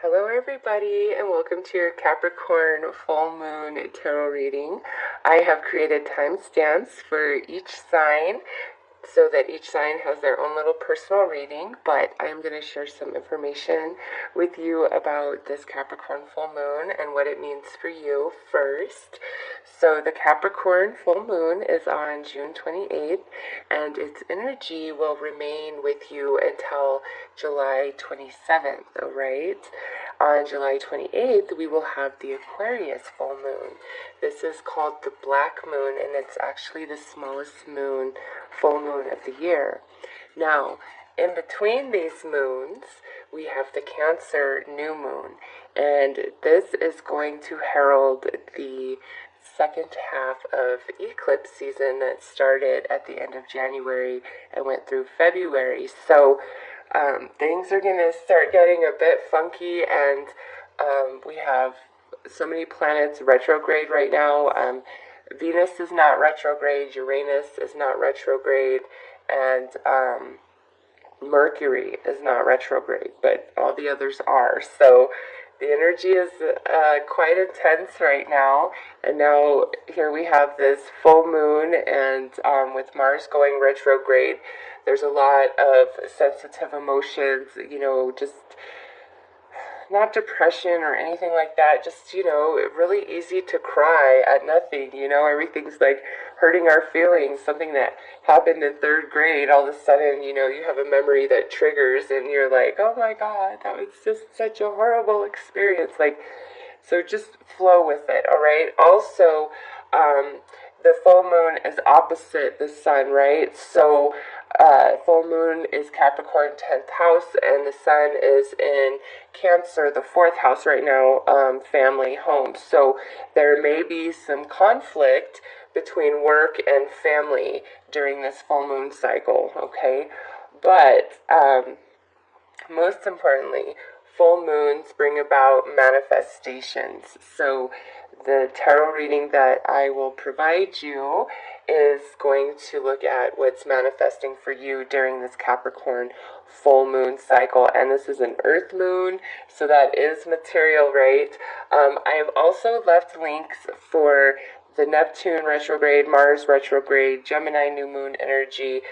Hello, everybody, and welcome to your Capricorn full moon tarot reading. I have created timestamps for each sign so that each sign has their own little personal reading, but I am going to share some information with you about this Capricorn full moon and what it means for you first. So the Capricorn full moon is on June 28th, and its energy will remain with you until July 27th, all right? On July 28th, we will have the Aquarius full moon. This is called the Black Moon, and it's actually the smallest full moon of the year. Now, in between these moons, we have the Cancer new moon, and this is going to herald the second half of eclipse season that started at the end of January and went through February. So things are going to start getting a bit funky, and we have so many planets retrograde right now. Venus is not retrograde, Uranus is not retrograde, and Mercury is not retrograde, but all the others are. So the energy is quite intense right now, and now here we have this full moon, and with Mars going retrograde, there's a lot of sensitive emotions, just not depression or anything like that, just, really easy to cry at nothing, everything's like hurting our feelings, something that happened in third grade, all of a sudden, you have a memory that triggers and you're like, oh my God, that was just such a horrible experience, so just flow with it, all right? Also, the full moon is opposite the sun, right? So full moon is Capricorn 10th house, and the sun is in Cancer, the 4th house right now, family, home. So there may be some conflict between work and family during this full moon cycle, okay? But most importantly, full moons bring about manifestations. So the tarot reading that I will provide you is going to look at what's manifesting for you during this Capricorn full moon cycle. And this is an earth moon, so that is material, right? I have also left links for the Neptune retrograde, Mars retrograde, Gemini new moon energy,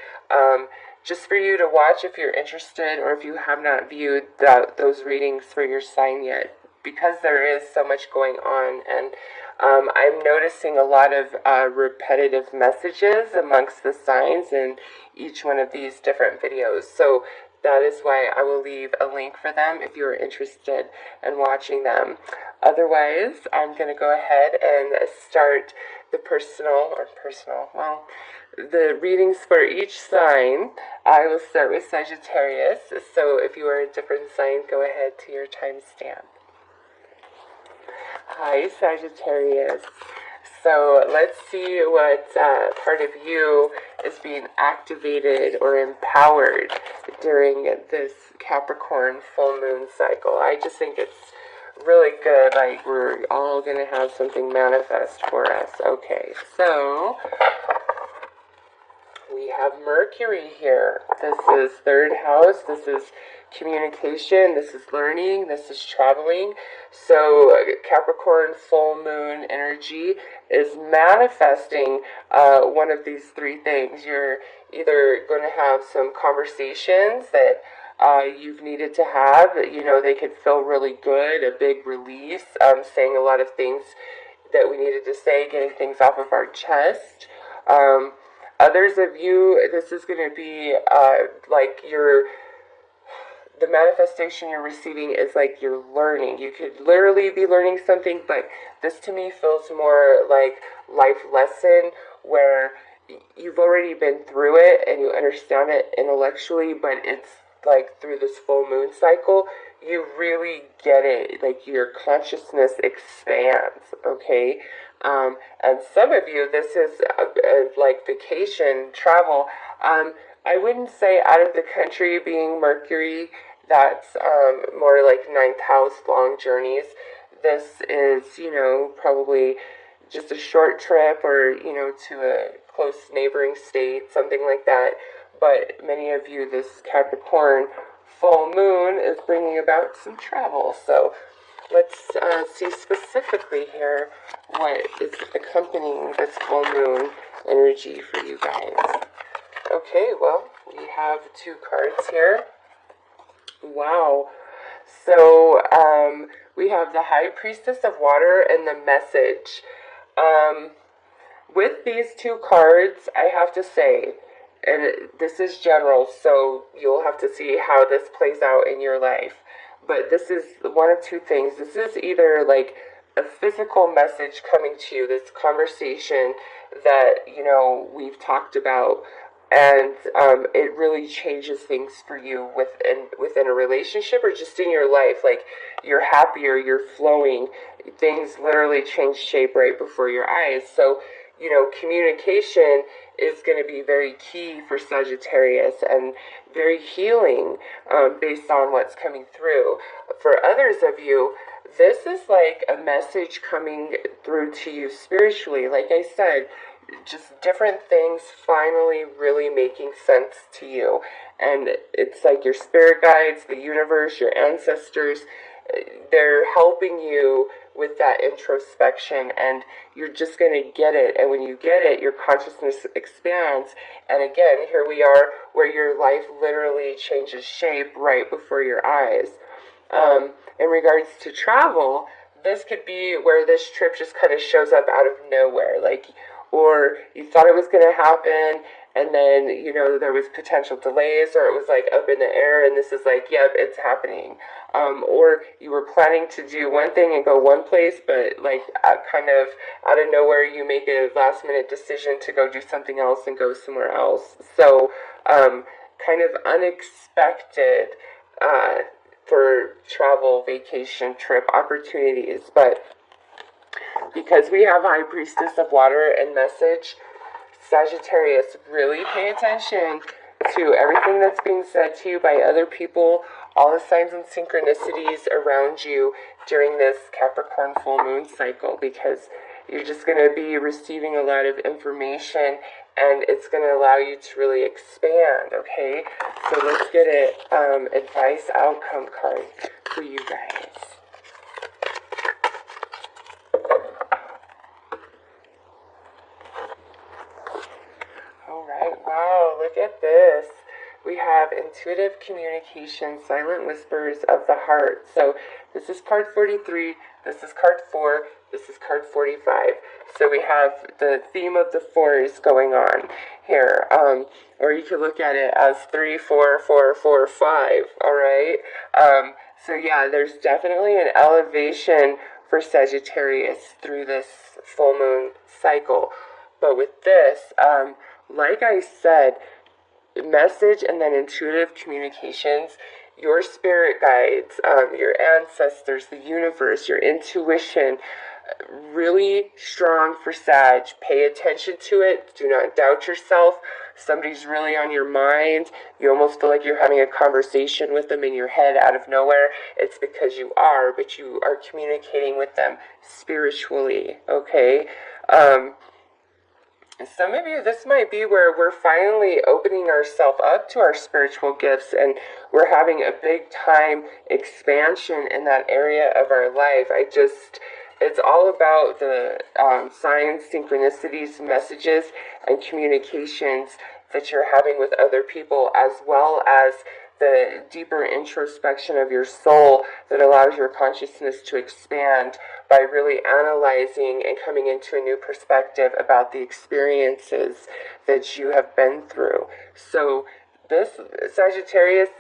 just for you to watch if you're interested, or if you have not viewed those readings for your sign yet, because there is so much going on, and I'm noticing a lot of repetitive messages amongst the signs in each one of these different videos. So that is why I will leave a link for them if you're interested in watching them. Otherwise, I'm going to go ahead and start the the readings for each sign. I will start with Sagittarius. So if you are a different sign, go ahead to your timestamp. Hi, Sagittarius. So let's see what part of you is being activated or empowered during this Capricorn full moon cycle. I just think it's really good. Like, we're all going to have something manifest for us. Okay, so we have Mercury here. This is third house. This is communication. This is learning. This is traveling. So Capricorn full moon energy is manifesting one of these three things. You're either going to have some conversations that you've needed to have. They could feel really good, a big release, saying a lot of things that we needed to say, getting things off of our chest. Others of you, this is going to be the manifestation you're receiving is like you're learning. You could literally be learning something, but this to me feels more like life lesson, where you've already been through it and you understand it intellectually, but it's like through this full moon cycle, you really get it. Like, your consciousness expands, okay? And some of you, this is like vacation, travel. I wouldn't say out of the country being Mercury. That's more like 9th house, long journeys. This is, probably just a short trip, or, to a close neighboring state, something like that. But many of you, this Capricorn full moon is bringing about some travel. So let's see specifically here what is accompanying this full moon energy for you guys. Okay, well, we have 2 cards here. Wow. So we have the High Priestess of Water and the Message. With these 2 cards, I have to say, and this is general, so you'll have to see how this plays out in your life. But this is one of 2 things. This is either like a physical message coming to you, this conversation that, we've talked about, and it really changes things for you within a relationship or just in your life. Like, you're happier, you're flowing, things literally change shape right before your eyes. So, communication is going to be very key for Sagittarius and very healing based on what's coming through. For others of you, this is like a message coming through to you spiritually. Like I said, just different things finally really making sense to you. And it's like your spirit guides, the universe, your ancestors, they're helping you with that introspection, and you're just going to get it. And when you get it, your consciousness expands. And again, here we are where your life literally changes shape right before your eyes. In regards to travel, this could be where this trip just kind of shows up out of nowhere, or you thought it was going to happen, and then, there was potential delays, or it was like up in the air, and this is like, yep, it's happening. Or you were planning to do one thing and go one place, but kind of out of nowhere, you make a last minute decision to go do something else and go somewhere else. So, kind of unexpected, for travel, vacation, trip opportunities. But because we have High Priestess of Water and Message, Sagittarius, really pay attention to everything that's being said to you by other people, all the signs and synchronicities around you during this Capricorn full moon cycle, because you're just going to be receiving a lot of information, and it's going to allow you to really expand, okay? So let's get an advice outcome card for you guys. Alright, wow, look at this. We have intuitive communication, silent whispers of the heart. So this is card 43, this is card 4, this is card 45. So we have the theme of the 4s going on here. Or you could look at it as 3, 4, 4, 4, 5. Alright? So yeah, there's definitely an elevation for Sagittarius through this full moon cycle. But with this, like I said, message and then intuitive communications, your spirit guides, your ancestors, the universe, your intuition, really strong for Sag. Pay attention to it. Do not doubt yourself. Somebody's really on your mind. You almost feel like you're having a conversation with them in your head out of nowhere. It's because you are, but you are communicating with them spiritually, okay? Some of you, this might be where we're finally opening ourselves up to our spiritual gifts, and we're having a big time expansion in that area of our life. It's all about the signs, synchronicities, messages, and communications that you're having with other people, as well as the deeper introspection of your soul that allows your consciousness to expand by really analyzing and coming into a new perspective about the experiences that you have been through. So this Sagittarius,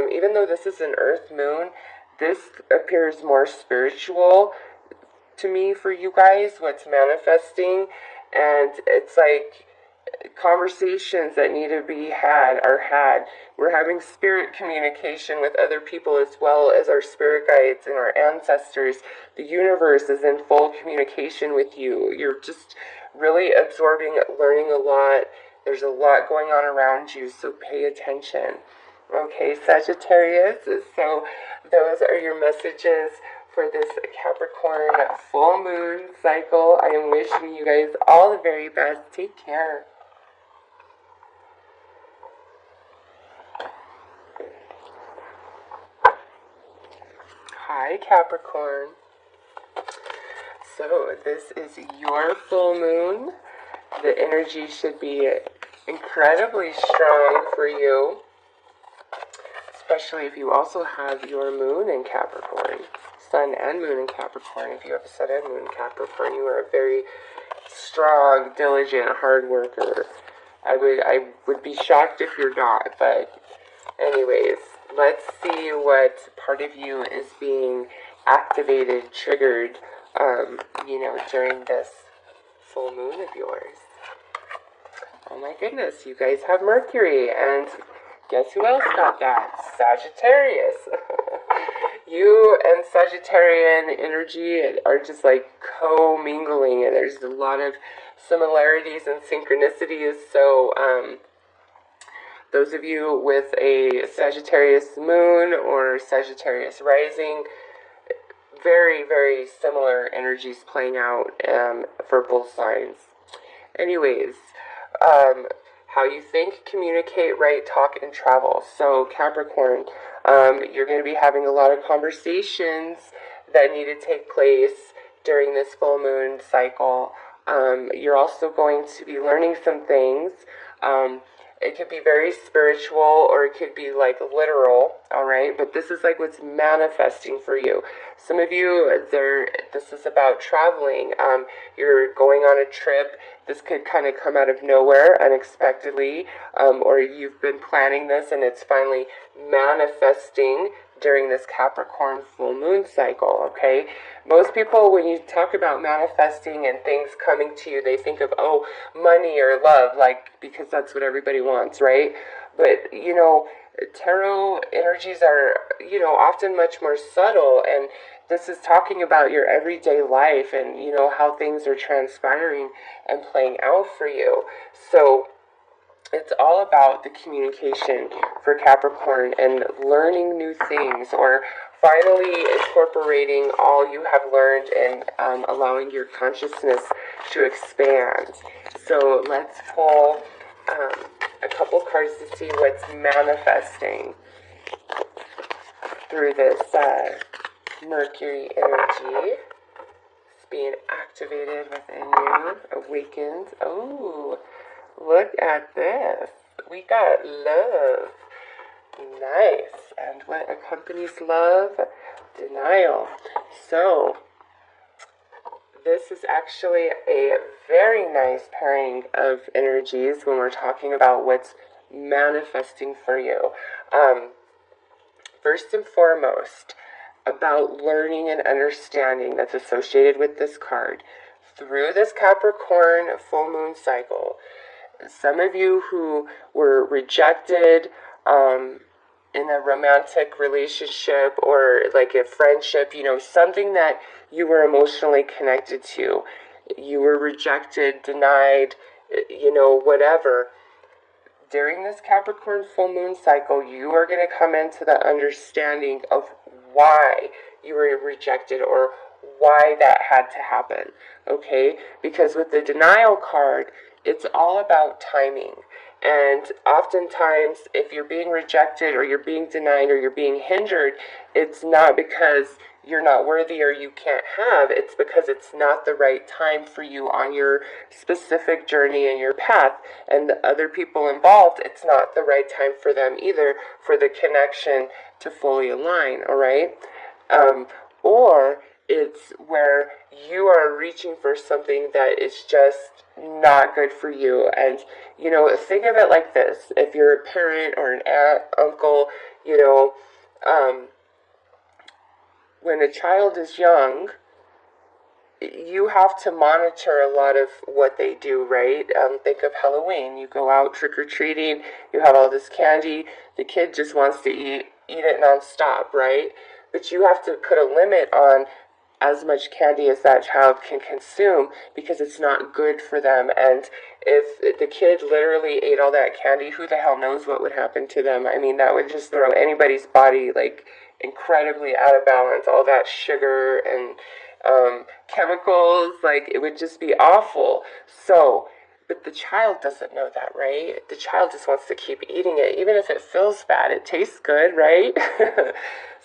even though this is an Earth moon, this appears more spiritual to me for you guys, what's manifesting, and it's like conversations that need to be had are had. We're having spirit communication with other people as well as our spirit guides and our ancestors. The universe is in full communication with you. You're just really absorbing, learning a lot. There's a lot going on around you, so pay attention. Okay, Sagittarius, so those are your messages for this Capricorn full moon cycle. I am wishing you guys all the very best. Take care. Hi, Capricorn. So, this is your full moon. The energy should be incredibly strong for you, especially if you also have your moon in Capricorn. Sun and moon in Capricorn. If you have a sun and moon in Capricorn, you are a very strong, diligent, hard worker. I would be shocked if you're not, but anyways, let's see what part of you is being activated, triggered, during this full moon of yours. Oh my goodness, you guys have Mercury, and guess who else got that? Sagittarius. You and Sagittarian energy are just like co-mingling, and there's a lot of similarities and synchronicities. So, those of you with a Sagittarius moon or Sagittarius rising, very, very similar energies playing out for both signs. Anyways, how you think, communicate, write, talk, and travel. So Capricorn, you're going to be having a lot of conversations that need to take place during this full moon cycle. You're also going to be learning some things. It could be very spiritual or it could be like literal, all right? But this is like what's manifesting for you. Some of you, this is about traveling. You're going on a trip. This could kind of come out of nowhere unexpectedly, or you've been planning this and it's finally manifesting during this Capricorn full moon cycle, okay? Most people, when you talk about manifesting and things coming to you, they think of, oh, money or love, like, because that's what everybody wants, right? But, tarot energies are, often much more subtle, and this is talking about your everyday life and, how things are transpiring and playing out for you. So, it's all about the communication for Capricorn and learning new things, or finally incorporating all you have learned and allowing your consciousness to expand. So let's pull a couple cards to see what's manifesting through this Mercury energy. It's being activated within you, awakened. Oh, look at this. We got love. Nice. And what accompanies love? Denial. So, this is actually a very nice pairing of energies when we're talking about what's manifesting for you. First and foremost, about learning and understanding that's associated with this card. Through this Capricorn full moon cycle, some of you who were rejected in a romantic relationship or like a friendship, something that you were emotionally connected to, you were rejected, denied, whatever. During this Capricorn full moon cycle, you are going to come into the understanding of why you were rejected or why that had to happen, okay? Because with the denial card, it's all about timing. And oftentimes, if you're being rejected or you're being denied or you're being hindered, it's not because you're not worthy or you can't have. It's because it's not the right time for you on your specific journey and your path. And the other people involved, it's not the right time for them either for the connection to fully align, all right? Or it's where you are reaching for something that is just not good for you. And, think of it like this. If you're a parent or an aunt, uncle, when a child is young, you have to monitor a lot of what they do, right? Think of Halloween. You go out trick-or-treating, you have all this candy, the kid just wants to eat it nonstop, right? But you have to put a limit on as much candy as that child can consume because it's not good for them. And if the kid literally ate all that candy, who the hell knows what would happen to them? I mean, that would just throw anybody's body like incredibly out of balance. All that sugar and chemicals, like it would just be awful. So, but the child doesn't know that, right? The child just wants to keep eating it. Even if it feels bad, it tastes good, right?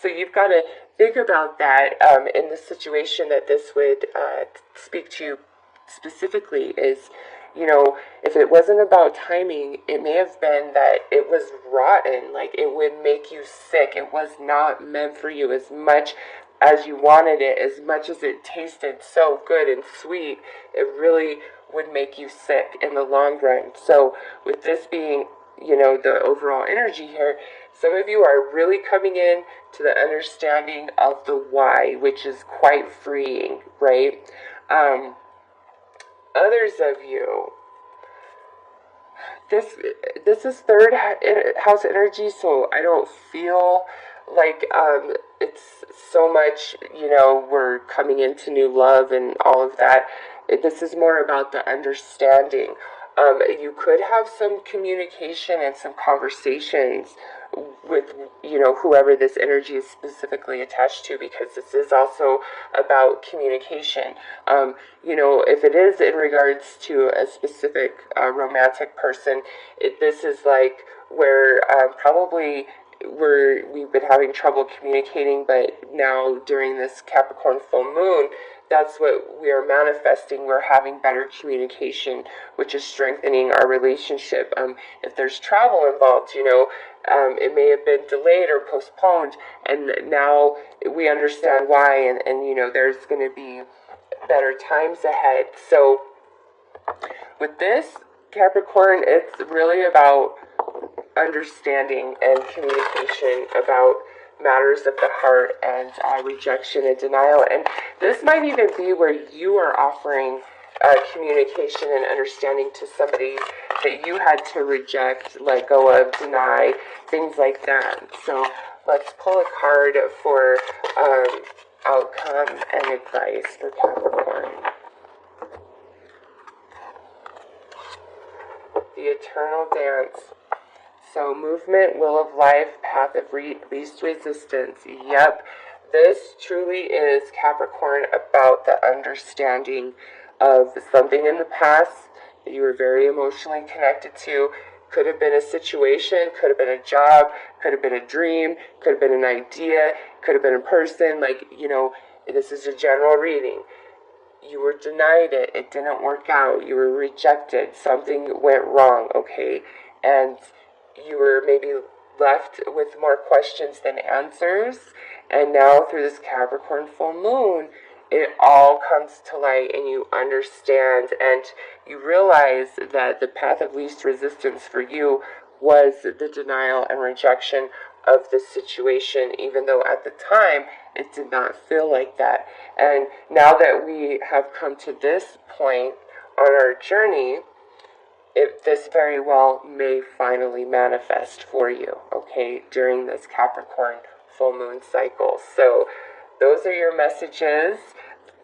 So you've got to think about that in the situation that this would speak to you specifically is, if it wasn't about timing, it may have been that it was rotten, like it would make you sick. It was not meant for you as much as you wanted it, as much as it tasted so good and sweet. It really would make you sick in the long run. So with this being, the overall energy here, some of you are really coming in to the understanding of the why, which is quite freeing, right? Others of you, this is third house energy, so I don't feel like it's so much, we're coming into new love and all of that. This is more about the understanding. You could have some communication and some conversations with, whoever this energy is specifically attached to, because this is also about communication. If it is in regards to a specific romantic person, this is like where probably we've been having trouble communicating, but now during this Capricorn full moon, that's what we are manifesting. We're having better communication, which is strengthening our relationship. If there's travel involved, it may have been delayed or postponed, and now we understand why, and there's going to be better times ahead. So with this Capricorn, it's really about understanding and communication about matters of the heart and rejection and denial. And this might even be where you are offering communication and understanding to somebody that you had to reject, let go of, deny, things like that. So let's pull a card for outcome and advice for Capricorn. The Eternal Dance. So movement, will of life, path of least resistance. Yep, this truly is Capricorn, about the understanding of something in the past that you were very emotionally connected to. Could have been a situation, could have been a job, could have been a dream, could have been an idea, could have been a person. This is a general reading. You were denied it. It didn't work out. You were rejected. Something went wrong, okay? And you were maybe left with more questions than answers. And now through this Capricorn full moon, it all comes to light and you understand and you realize that the path of least resistance for you was the denial and rejection of the situation, even though at the time it did not feel like that. And now that we have come to this point on our journey, this very well may finally manifest for you, okay, during this Capricorn full moon cycle. So those are your messages.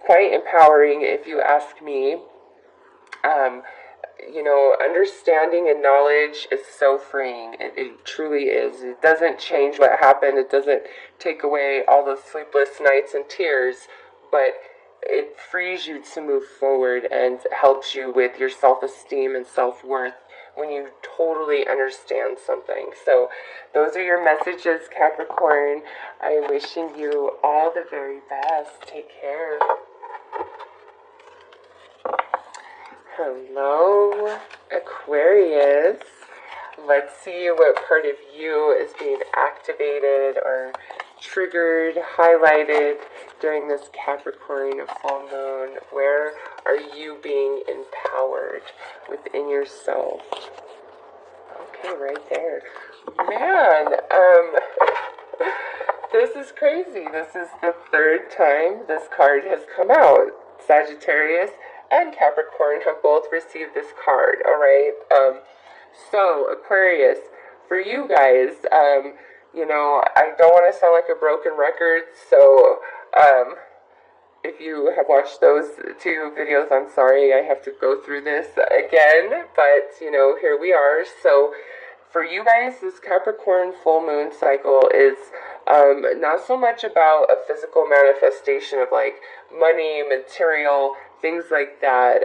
Quite empowering, if you ask me. Understanding and knowledge is so freeing. It truly is. It doesn't change what happened. It doesn't take away all those sleepless nights and tears, but it frees you to move forward and helps you with your self-esteem and self-worth when you totally understand something. So those are your messages, Capricorn. I'm wishing you all the very best. Take care. Hello, Aquarius. Let's see what part of you is being activated or triggered, highlighted during this Capricorn full moon. Where are you being empowered within yourself? Okay, right there. Man, this is crazy. This is the third time this card has come out. Sagittarius and Capricorn have both received this card, all right? So, Aquarius, for you guys, I don't want to sound like a broken record, so if you have watched those two videos, I'm sorry I have to go through this again, but, here we are. So, for you guys, this Capricorn full moon cycle is not so much about a physical manifestation of like money, material, things like that.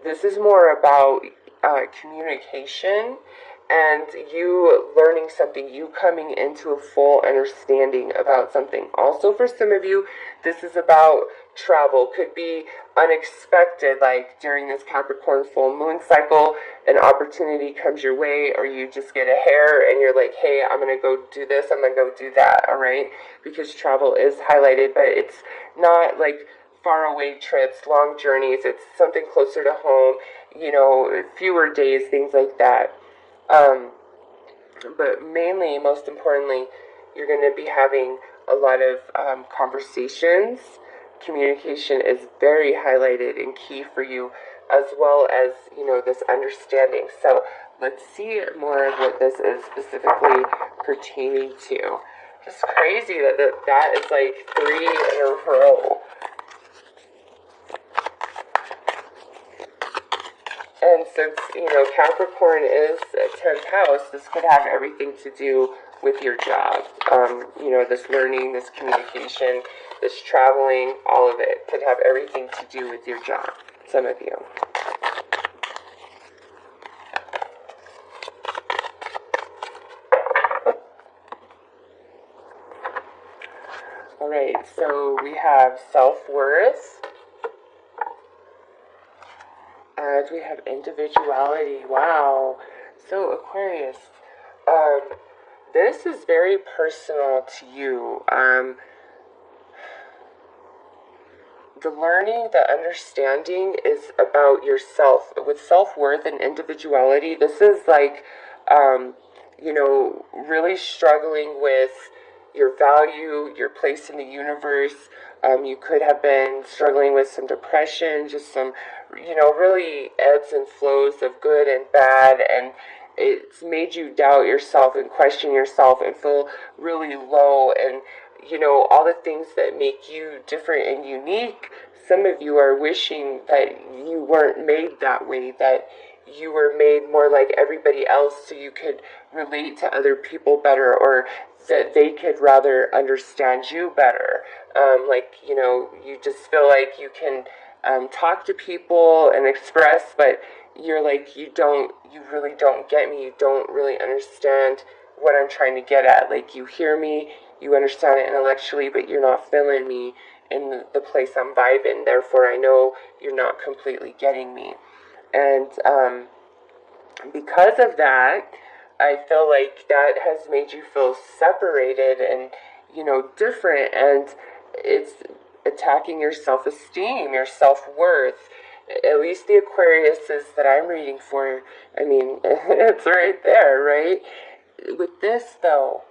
This is more about communication and you learning something, you coming into a full understanding about something. Also, for some of you, this is about travel. Could be unexpected, like during this Capricorn full moon cycle, an opportunity comes your way, or you just get a hair and you're like, hey, I'm going to go do this, I'm going to go do that, all right? Because travel is highlighted, but it's not like far away trips, long journeys. It's something closer to home, fewer days, things like that. But mainly, most importantly, you're going to be having a lot of conversations. Communication is very highlighted and key for you, as well as, this understanding. So let's see more of what this is specifically pertaining to. Just crazy that is like 3 in a row. And since, Capricorn is a 10th house, this could have everything to do with your job. This learning, this communication, this traveling, all of it could have everything to do with your job, some of you. All right, so we have self-worth. And we have individuality. Wow. So Aquarius, this is very personal to you. The learning, the understanding is about yourself. With self-worth and individuality, this is like, really struggling with your value, your place in the universe. You could have been struggling with some depression, just some, really ebbs and flows of good and bad, and it's made you doubt yourself and question yourself and feel really low, and, all the things that make you different and unique. Some of you are wishing that you weren't made that way, that you were made more like everybody else so you could relate to other people better, or that they could rather understand you better. You just feel like you can talk to people and express, but you're like, you really don't get me, you don't really understand what I'm trying to get at. Like, you hear me, you understand it intellectually, but you're not feeling me in the place I'm vibing, therefore I know you're not completely getting me. And because of that, I feel like that has made you feel separated and, different, and it's attacking your self-esteem, your self-worth. At least the Aquariuses that I'm reading for, I mean, it's right there, right? With this, though,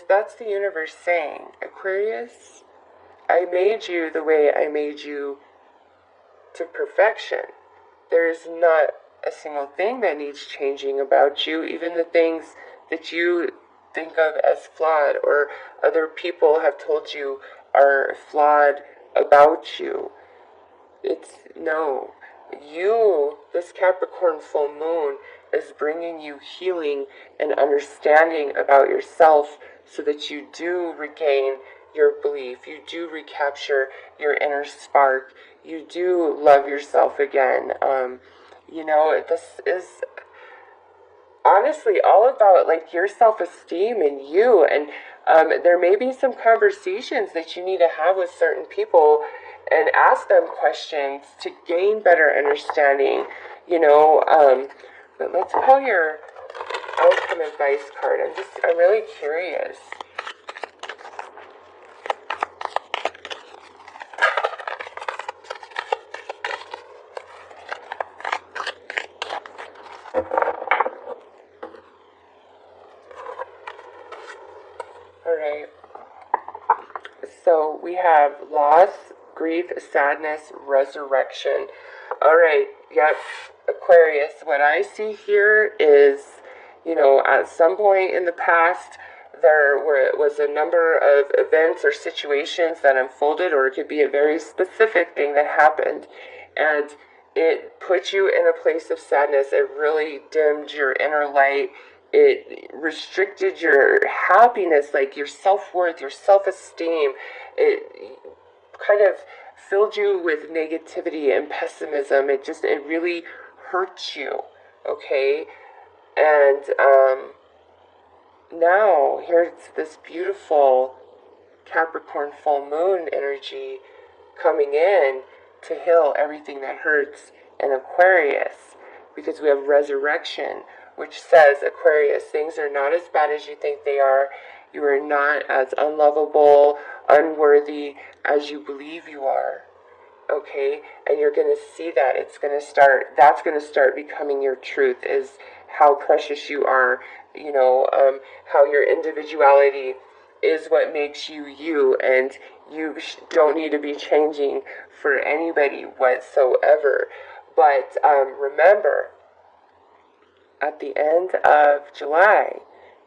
that's the universe saying, Aquarius, I made you the way I made you to perfection. There is not a single thing that needs changing about you, even the things that you think of as flawed or other people have told you are flawed about you. This Capricorn full moon is bringing you healing and understanding about yourself so that you do regain your belief, you do recapture your inner spark, you do love yourself again. This is honestly all about like your self-esteem and you, and there may be some conversations that you need to have with certain people and ask them questions to gain better understanding, but let's pull your outcome advice card. I'm really curious. Alright, so we have loss, grief, sadness, resurrection. Alright, yep, Aquarius, what I see here is, at some point in the past, there was a number of events or situations that unfolded, or it could be a very specific thing that happened, and it put you in a place of sadness. It really dimmed your inner light. It restricted your happiness, like your self-worth, your self-esteem. It kind of filled you with negativity and pessimism. It really hurt you. okay? And now here's this beautiful Capricorn full moon energy coming in to heal everything that hurts in Aquarius, because we have resurrection, which says, Aquarius, things are not as bad as you think they are. You are not as unlovable, unworthy as you believe you are. Okay, and you're going to see that that's going to start becoming your truth, is how precious you are, how your individuality is what makes you you, and you don't need to be changing for anybody whatsoever. But remember, at the end of July,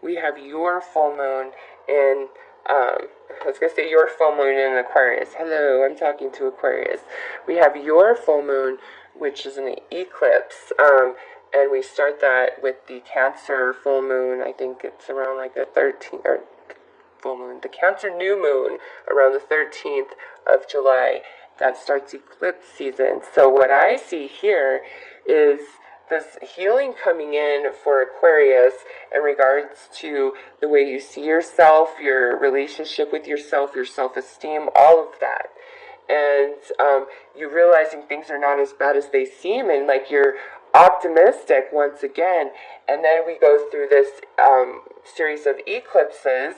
we have your full moon in I was going to say your full moon in Aquarius. Hello, I'm talking to Aquarius. We have your full moon, which is an eclipse, and we start that with the Cancer full moon. I think it's around like the 13th, or full moon, the Cancer new moon, around the 13th of July. That starts eclipse season. So what I see here is this healing coming in for Aquarius in regards to the way you see yourself, your relationship with yourself, your self-esteem, all of that. And you realizing things are not as bad as they seem, and like you're optimistic once again. And then we go through this series of eclipses,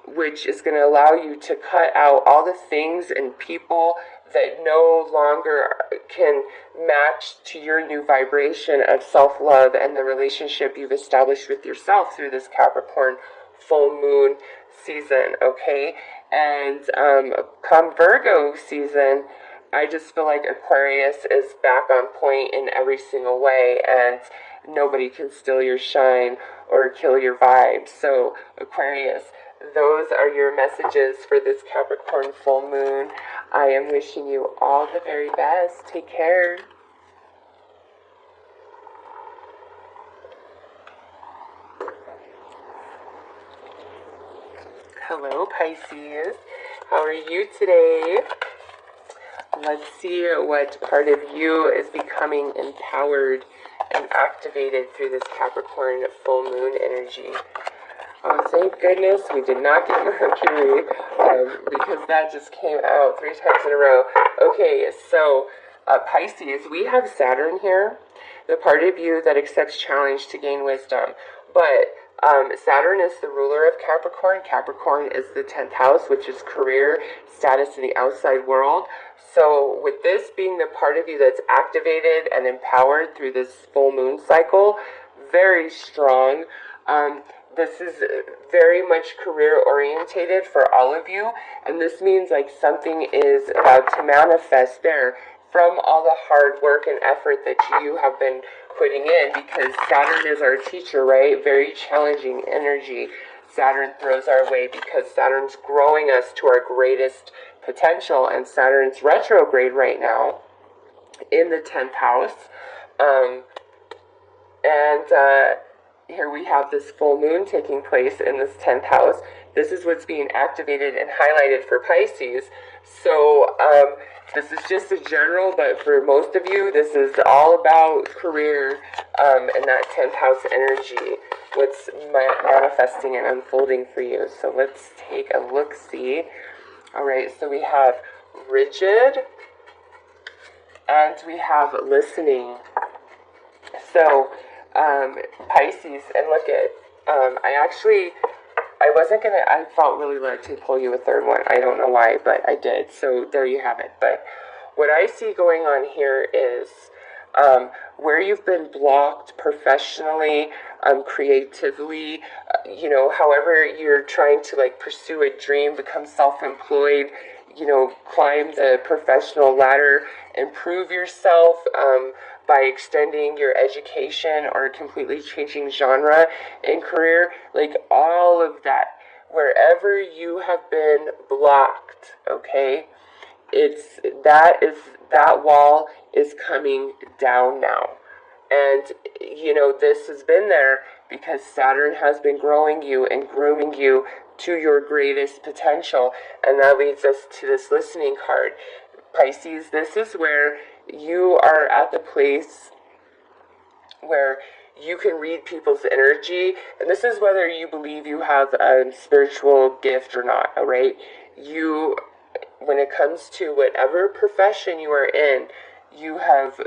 which is going to allow you to cut out all the things and people that no longer can match to your new vibration of self-love and the relationship you've established with yourself through this Capricorn full moon season, okay? And come Virgo season, I just feel like Aquarius is back on point in every single way, and nobody can steal your shine or kill your vibe. So Aquarius, those are your messages for this Capricorn full moon. I am wishing you all the very best. Take care. Hello, Pisces. How are you today? Let's see what part of you is becoming empowered and activated through this Capricorn full moon energy. Oh, thank goodness we did not get Mercury, because that just came out 3 times in a row. Okay, so Pisces, we have Saturn here, the part of you that accepts challenge to gain wisdom. But Saturn is the ruler of Capricorn. Capricorn is the 10th house, which is career, status in the outside world. So with this being the part of you that's activated and empowered through this full moon cycle, very strong. This is very much career orientated for all of you, and this means like something is about to manifest there from all the hard work and effort that you have been putting in, because Saturn is our teacher, right? Very challenging energy Saturn throws our way, because Saturn's growing us to our greatest potential, and Saturn's retrograde right now in the 10th house. Here we have this full moon taking place in this 10th house. This is what's being activated and highlighted for Pisces. So this is just a general, but for most of you, this is all about career and that 10th house energy, what's manifesting and unfolding for you. So let's take a look-see. All right, so we have rigid and we have listening. So Pisces, and look at, I felt really led to pull you a third one. I don't know why, but I did. So there you have it. But what I see going on here is where you've been blocked professionally, creatively, however you're trying to like pursue a dream, become self-employed, climb the professional ladder, improve yourself, by extending your education or completely changing genre and career, like all of that, wherever you have been blocked, okay, that wall is coming down now. And this has been there because Saturn has been growing you and grooming you to your greatest potential. And that leads us to this listening card. Pisces, this is where you are at the place where you can read people's energy, and this is whether you believe you have a spiritual gift or not, all right? You, when it comes to whatever profession you are in, you have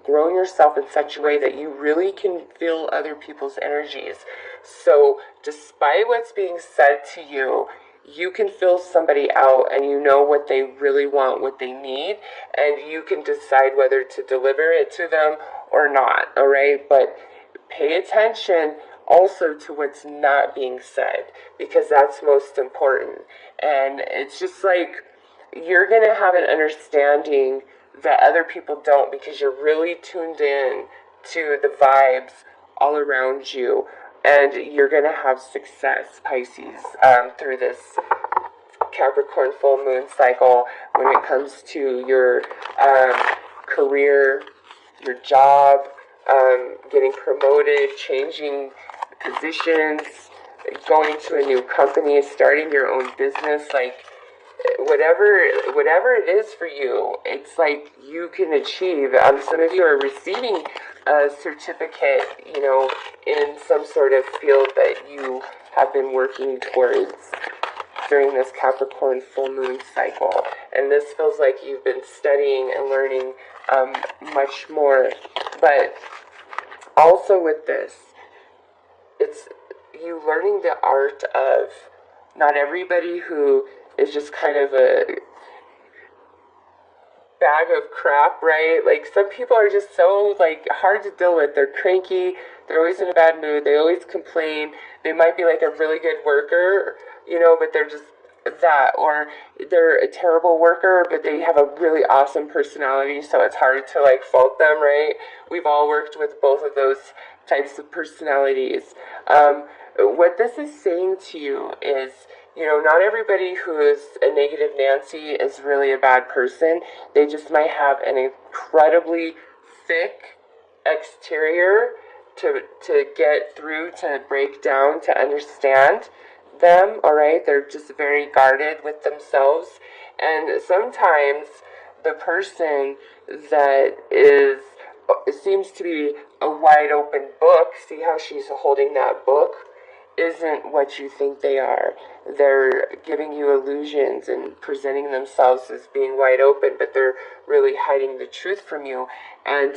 grown yourself in such a way that you really can feel other people's energies. So despite what's being said to you, you can feel somebody out, and you know what they really want, what they need, and you can decide whether to deliver it to them or not, all right? But pay attention also to what's not being said, because that's most important. And it's just like you're going to have an understanding that other people don't, because you're really tuned in to the vibes all around you, and you're going to have success, Pisces, through this Capricorn full moon cycle when it comes to your career, your job, getting promoted, changing positions, going to a new company, starting your own business, like whatever it is for you, it's like you can achieve. Some of you are receiving a certificate, in some sort of field that you have been working towards during this Capricorn full moon cycle. And this feels like you've been studying and learning much more. But also with this, it's you learning the art of not everybody who is just kind of a bag of crap, right? Like, some people are just so, hard to deal with. They're cranky, they're always in a bad mood, they always complain. They might be like a really good worker, but they're just that, or they're a terrible worker, but they have a really awesome personality, so it's hard to fault them, right? We've all worked with both of those types of personalities. What this is saying to you is, not everybody who is a negative Nancy is really a bad person. They just might have an incredibly thick exterior to get through, to break down, to understand them, all right? They're just very guarded with themselves. And sometimes the person that seems to be a wide open book, see how she's holding that book, isn't what you think they are. They're giving you illusions and presenting themselves as being wide open, but they're really hiding the truth from you. And,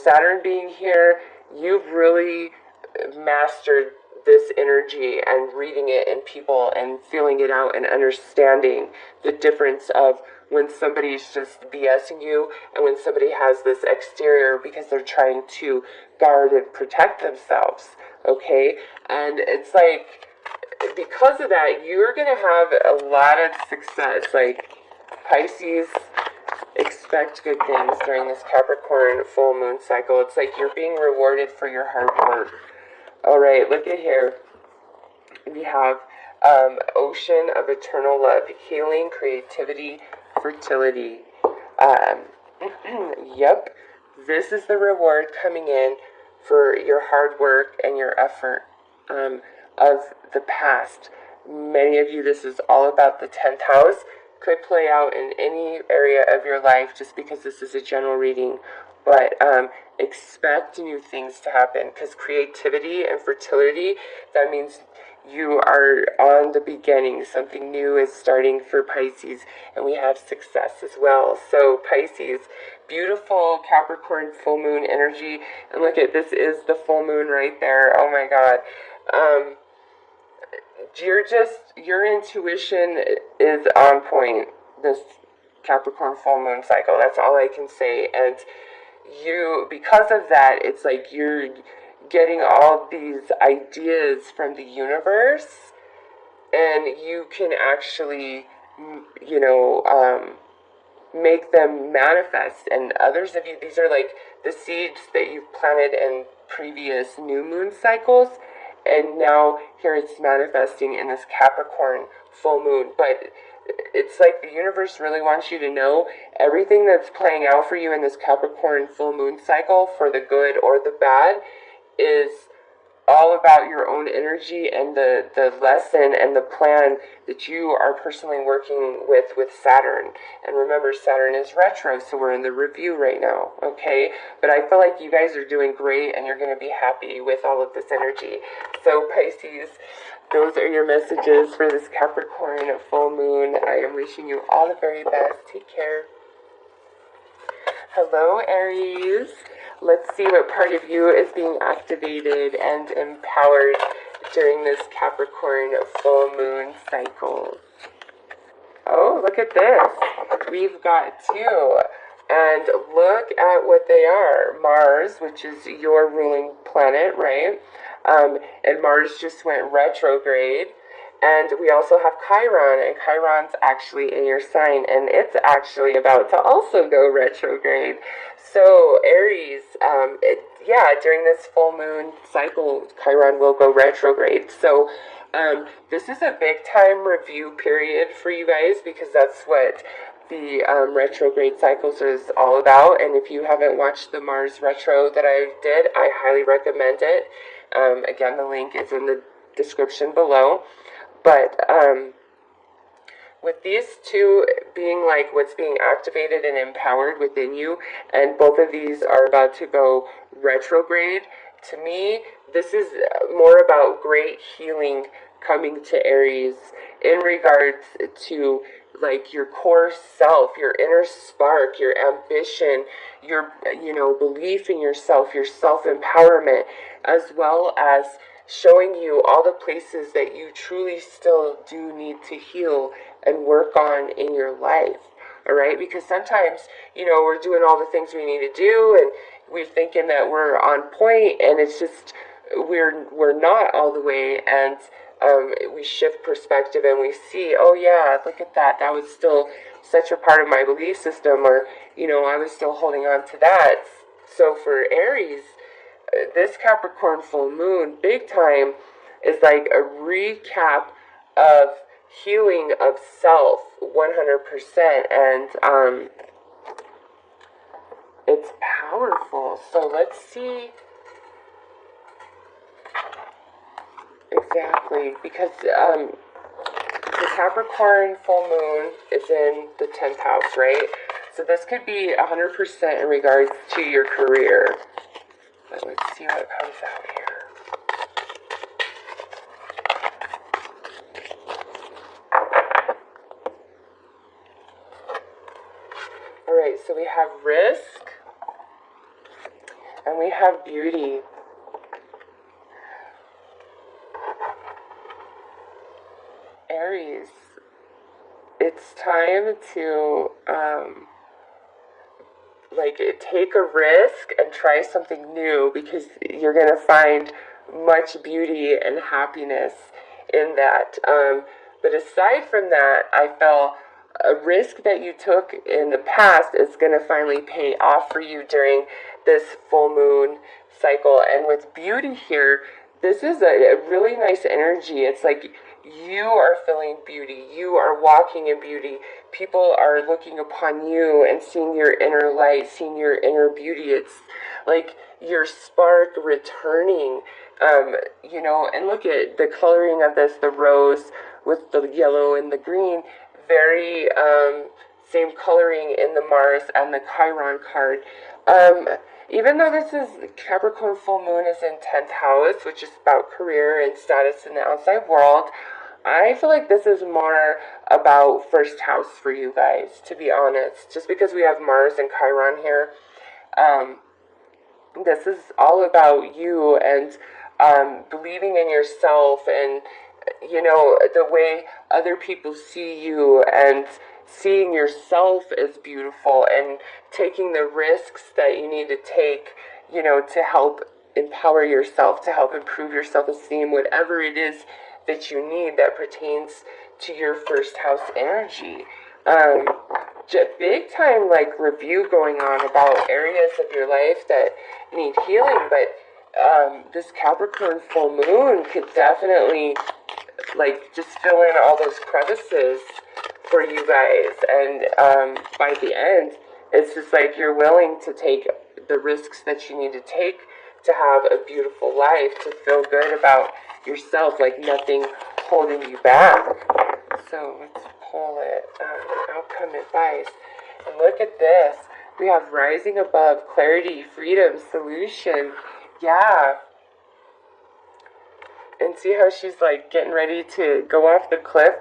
Saturn being here, you've really mastered this energy and reading it in people and feeling it out and understanding the difference of when somebody's just BSing you and when somebody has this exterior because they're trying to guard and protect themselves, okay? And it's like, because of that, you're going to have a lot of success. Like, Pisces, expect good things during this Capricorn full moon cycle. It's like you're being rewarded for your hard work. All right, look at here. We have ocean of eternal love, healing, creativity, fertility. Yep, this is the reward coming in for your hard work and your effort of the past. Many of you, this is all about the 10th house. Could play out in any area of your life just because this is a general reading. But expect new things to happen, because creativity and fertility, that means you are on the beginning. Something new is starting for Pisces, and we have success as well. So Pisces, beautiful Capricorn full moon energy. And look at, this is the full moon right there. Oh my God. Your intuition is on point this Capricorn full moon cycle. That's all I can say. And because of that, it's like you're getting all these ideas from the universe, and you can actually, make them manifest. And others of you, these are like the seeds that you've planted in previous new moon cycles, and now here it's manifesting in this Capricorn full moon. But it's like the universe really wants you to know everything that's playing out for you in this Capricorn full moon cycle, for the good or the bad, is all about about your own energy and the lesson and the plan that you are personally working with Saturn. And remember, Saturn is retro, so we're in the review right now, okay? But I feel like you guys are doing great and you're going to be happy with all of this energy. So Pisces, those are your messages for this Capricorn full moon. I am wishing you all the very best. Take care. Hello, Aries. Let's see what part of you is being activated and empowered during this Capricorn full moon cycle. Oh, look at this. We've got two. And look at what they are. Mars, which is your ruling planet, right? And Mars just went retrograde. And we also have Chiron, and Chiron's actually in your sign, and it's actually about to also go retrograde. So Aries, during this full moon cycle, Chiron will go retrograde. So this is a big time review period for you guys, because that's what the retrograde cycles is all about. And if you haven't watched the Mars retro that I did, I highly recommend it. Again, the link is in the description below. But with these two being like what's being activated and empowered within you, and both of these are about to go retrograde, to me, this is more about great healing coming to Aries in regards to like your core self, your inner spark, your ambition, your, belief in yourself, your self-empowerment, as well as showing you all the places that you truly still do need to heal and work on in your life. All right, because sometimes, we're doing all the things we need to do, and we're thinking that we're on point, and it's just we're not all the way. And we shift perspective and we see, oh yeah, look at that. That was still such a part of my belief system, or I was still holding on to that. So for Aries, this Capricorn full moon, big time, is like a recap of healing of self, 100%, and it's powerful. So let's see exactly, because the Capricorn full moon is in the 10th house, right? So this could be 100% in regards to your career. But let's see what comes out here. Alright, so we have risk, and we have beauty. Aries, it's time to take a risk and try something new, because you're going to find much beauty and happiness in that. But aside from that, I felt a risk that you took in the past is going to finally pay off for you during this full moon cycle. And with beauty here, this is a really nice energy. It's like you are feeling beauty. You are walking in beauty. People are looking upon you and seeing your inner light, seeing your inner beauty. It's like your spark returning, and look at the coloring of this, the rose with the yellow and the green, very same coloring in the Mars and the Chiron card. Even though this is Capricorn full moon is in 10th house, which is about career and status in the outside world, I feel like this is more about first house for you guys, to be honest. Just because we have Mars and Chiron here, this is all about you and believing in yourself, and the way other people see you, and seeing yourself as beautiful, and taking the risks that you need to take, to help empower yourself, to help improve your self-esteem, whatever it is that you need that pertains to your first house energy. Big time review going on about areas of your life that need healing, but this Capricorn full moon could definitely just fill in all those crevices for you guys. And by the end, it's just you're willing to take the risks that you need to take to have a beautiful life, to feel good about yourself, like nothing holding you back. So let's pull it, outcome advice. And look at this. We have rising above, clarity, freedom, solution. Yeah. And see how she's like getting ready to go off the cliff?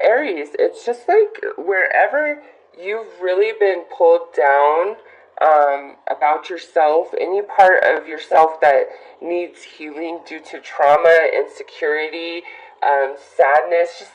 Aries, it's just like wherever you've really been pulled down about yourself, any part of yourself that needs healing due to trauma, insecurity, sadness, just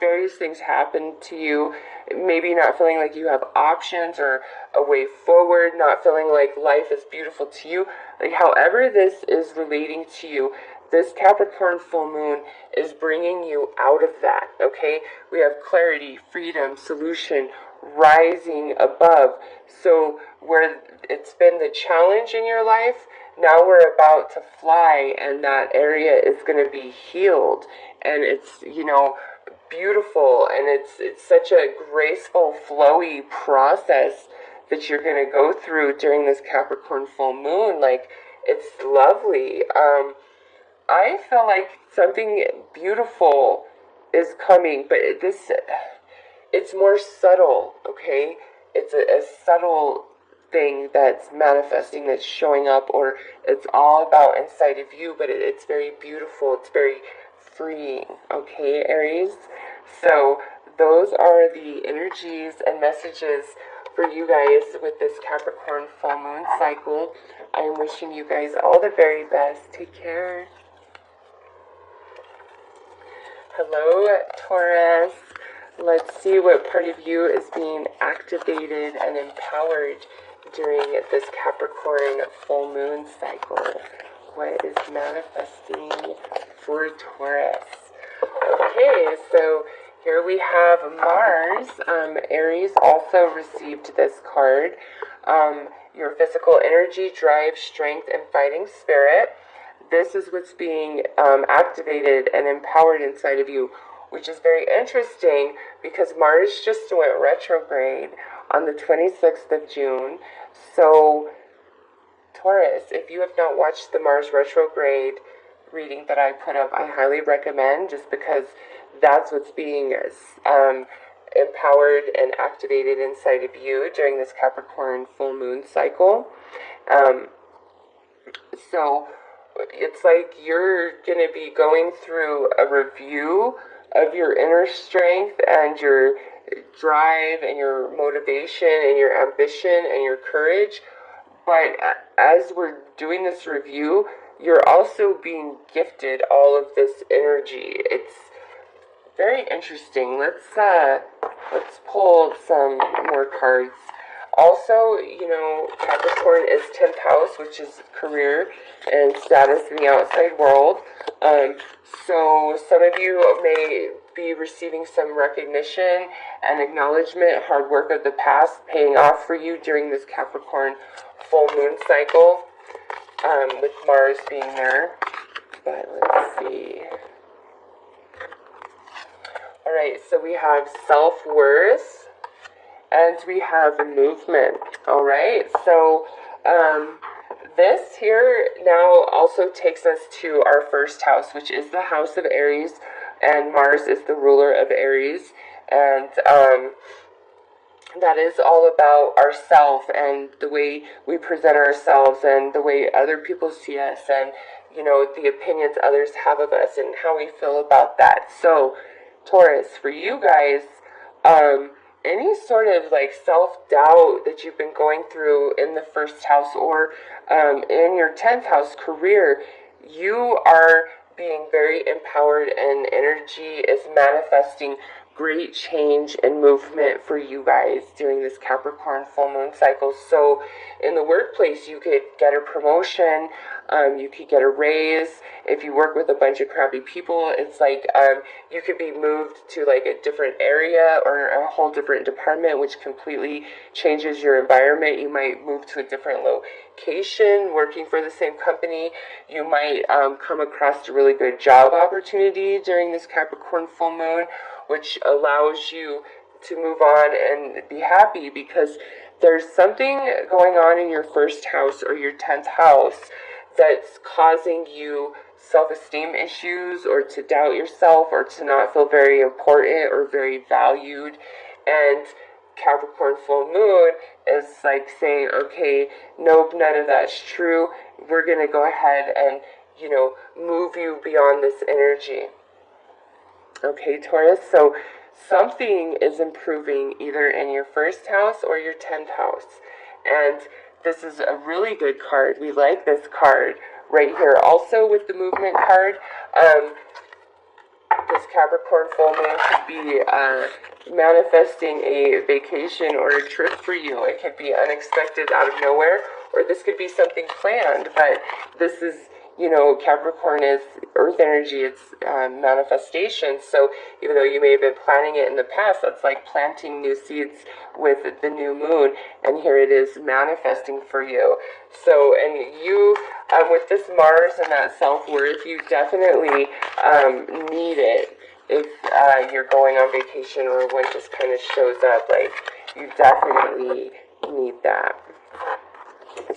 various things happen to you. Maybe not feeling like you have options or a way forward, not feeling like life is beautiful to you. Like however this is relating to you, this Capricorn full moon is bringing you out of that, okay? We have clarity, freedom, solution, rising above. So where it's been the challenge in your life, now we're about to fly, and that area is going to be healed. And it's, beautiful, and it's such a graceful, flowy process that you're going to go through during this Capricorn full moon. Like, it's lovely. I feel like something beautiful is coming, but it's more subtle, okay? It's a subtle thing that's manifesting, that's showing up, or it's all about inside of you, but it's very beautiful, it's very freeing, okay, Aries? So those are the energies and messages for you guys with this Capricorn full moon cycle. I am wishing you guys all the very best. Take care. Hello, Taurus. Let's see what part of you is being activated and empowered during this Capricorn full moon cycle. What is manifesting for Taurus? Okay, so here we have Mars. Aries also received this card. Your physical energy, drive, strength, and fighting spirit. This is what's being activated and empowered inside of you, which is very interesting because Mars just went retrograde on the 26th of June. So, Taurus, if you have not watched the Mars retrograde reading that I put up, I highly recommend, just because that's what's being empowered and activated inside of you during this Capricorn full moon cycle. So it's like you're going to be going through a review of your inner strength and your drive and your motivation and your ambition and your courage. But as we're doing this review, you're also being gifted all of this energy. It's very interesting. Let's pull some more cards. Also, Capricorn is 10th house, which is career and status in the outside world. So some of you may be receiving some recognition and acknowledgement, hard work of the past paying off for you during this Capricorn full moon cycle, with Mars being there. But let's see. Alright, so we have self-worth. And we have movement. Alright, so this here now also takes us to our first house, which is the house of Aries, and Mars is the ruler of Aries. And that is all about ourself and the way we present ourselves and the way other people see us, and the opinions others have of us and how we feel about that. So Taurus, for you guys, any sort of like self-doubt that you've been going through in the first house or in your 10th house career, you are being very empowered, and energy is manifesting great change and movement for you guys during this Capricorn full moon cycle. So in the workplace, you could get a promotion, you could get a raise. If you work with a bunch of crappy people, it's like you could be moved to like a different area or a whole different department, which completely changes your environment. You might move to a different location working for the same company. You might come across a really good job opportunity during this Capricorn full moon, which allows you to move on and be happy, because there's something going on in your first house or your 10th house that's causing you self-esteem issues, or to doubt yourself, or to not feel very important or very valued. And Capricorn full moon is like saying, okay, nope, none of that's true. We're going to go ahead and, move you beyond this energy. Okay, Taurus, so something is improving either in your first house or your 10th house. And this is a really good card. We like this card right here. Also with the movement card, this Capricorn full moon could be manifesting a vacation or a trip for you. It could be unexpected out of nowhere, or this could be something planned, but this is, Capricorn is earth energy, it's manifestation. So even though you may have been planning it in the past, that's like planting new seeds with the new moon, and here it is manifesting for you. So, and you, with this Mars and that self-worth, you definitely need it. If you're going on vacation, or one just kind of shows up, like, you definitely need that.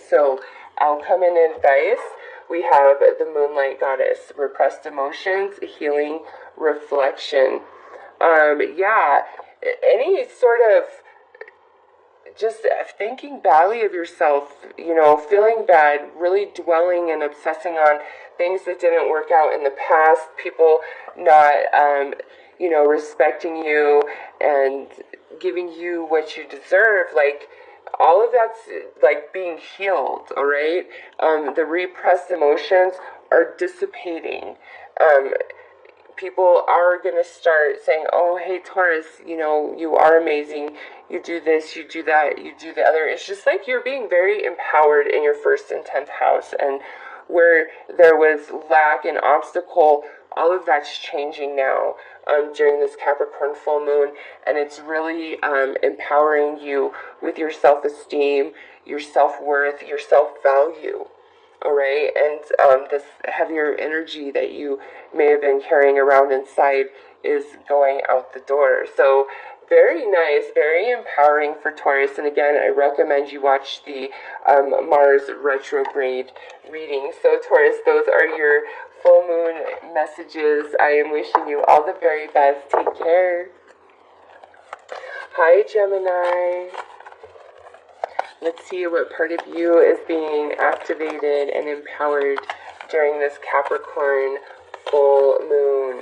So, outcome and advice. We have the Moonlight Goddess, repressed emotions, healing, reflection. Yeah, any sort of just thinking badly of yourself, feeling bad, really dwelling and obsessing on things that didn't work out in the past, people not, respecting you and giving you what you deserve, like, all of that's like being healed, all right? The repressed emotions are dissipating. People are going to start saying, oh, hey, Taurus, you are amazing. You do this, you do that, you do the other. It's just like you're being very empowered in your first and 10th house. And where there was lack and obstacle, all of that's changing now during this Capricorn full moon. And it's really empowering you with your self-esteem, your self-worth, your self-value. All right, and this heavier energy that you may have been carrying around inside is going out the door. So very nice, very empowering for Taurus. And again, I recommend you watch the Mars retrograde reading. So Taurus, those are your full moon messages. I am wishing you all the very best. Take care. Hi, Gemini. Let's see what part of you is being activated and empowered during this Capricorn full moon.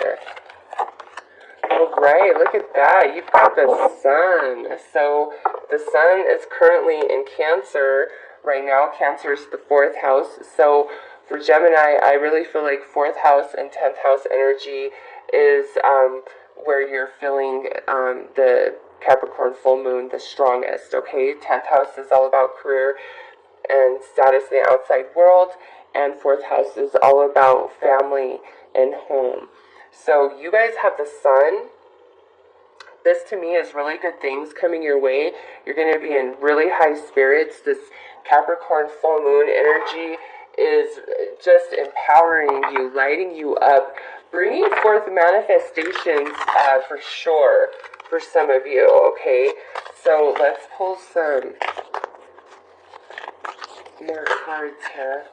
All right, look at that. You've got the sun. So the sun is currently in Cancer right now. Cancer is the 4th house. So for Gemini, I really feel like 4th house and 10th house energy is where you're feeling the Capricorn full moon the strongest, okay? 10th house is all about career and status in the outside world, and 4th house is all about family and home. So you guys have the sun. This to me is really good things coming your way. You're going to be in really high spirits. This Capricorn full moon energy is just empowering you, lighting you up, bringing forth manifestations for sure for some of you, okay? So let's pull some more cards here.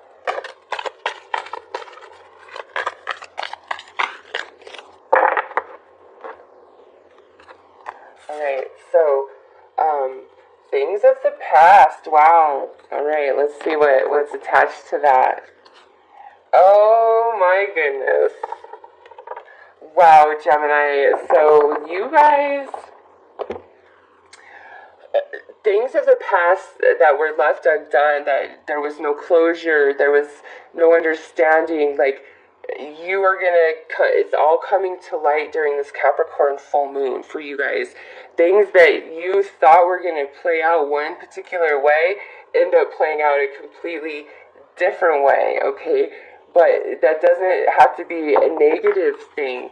Alright, so things of the past. Wow. Alright, let's see what's attached to that. Oh my goodness. Wow, Gemini. So you guys, things of the past that were left undone, that there was no closure, there was no understanding, like, you are gonna, it's all coming to light during this Capricorn full moon for you guys. Things that you thought were gonna play out one particular way end up playing out a completely different way, okay? But that doesn't have to be a negative thing.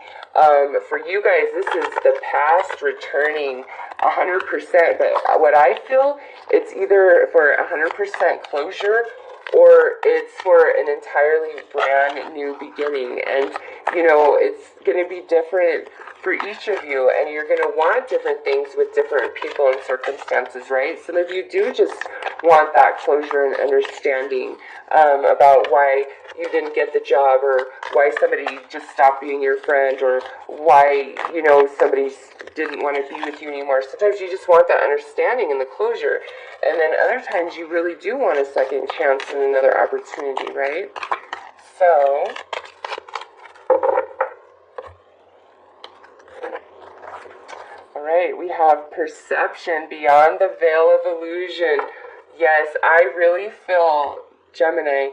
For you guys, this is the past returning 100%. But what I feel, it's either for 100% closure, or it's for an entirely brand new beginning. And, it's going to be different for each of you, and you're going to want different things with different people and circumstances, right? Some of you do just want that closure and understanding about why you didn't get the job, or why somebody just stopped being your friend, or why, you know, somebody didn't want to be with you anymore. Sometimes you just want that understanding and the closure, and then other times you really do want a second chance and another opportunity, right? So all right, we have perception beyond the veil of illusion. Yes, I really feel, Gemini,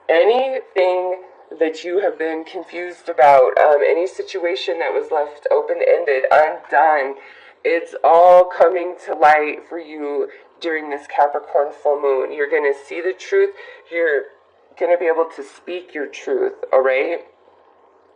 anything that you have been confused about, any situation that was left open-ended, undone, it's all coming to light for you during this Capricorn full moon. You're going to see the truth. You're going to be able to speak your truth, all right?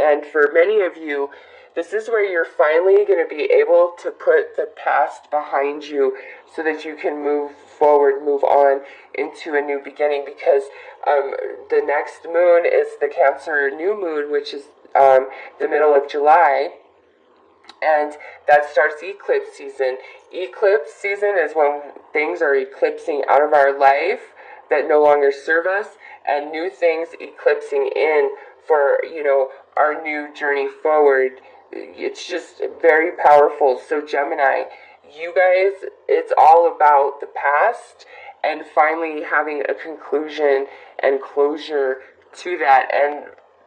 And for many of you, this is where you're finally going to be able to put the past behind you so that you can move forward, move on into a new beginning, because the next moon is the Cancer new moon, which is the middle of July, and that starts eclipse season. Eclipse season is when things are eclipsing out of our life that no longer serve us, and new things eclipsing in for, you know, our new journey forward. It's just very powerful. So Gemini, you guys, it's all about the past and finally having a conclusion and closure to that. And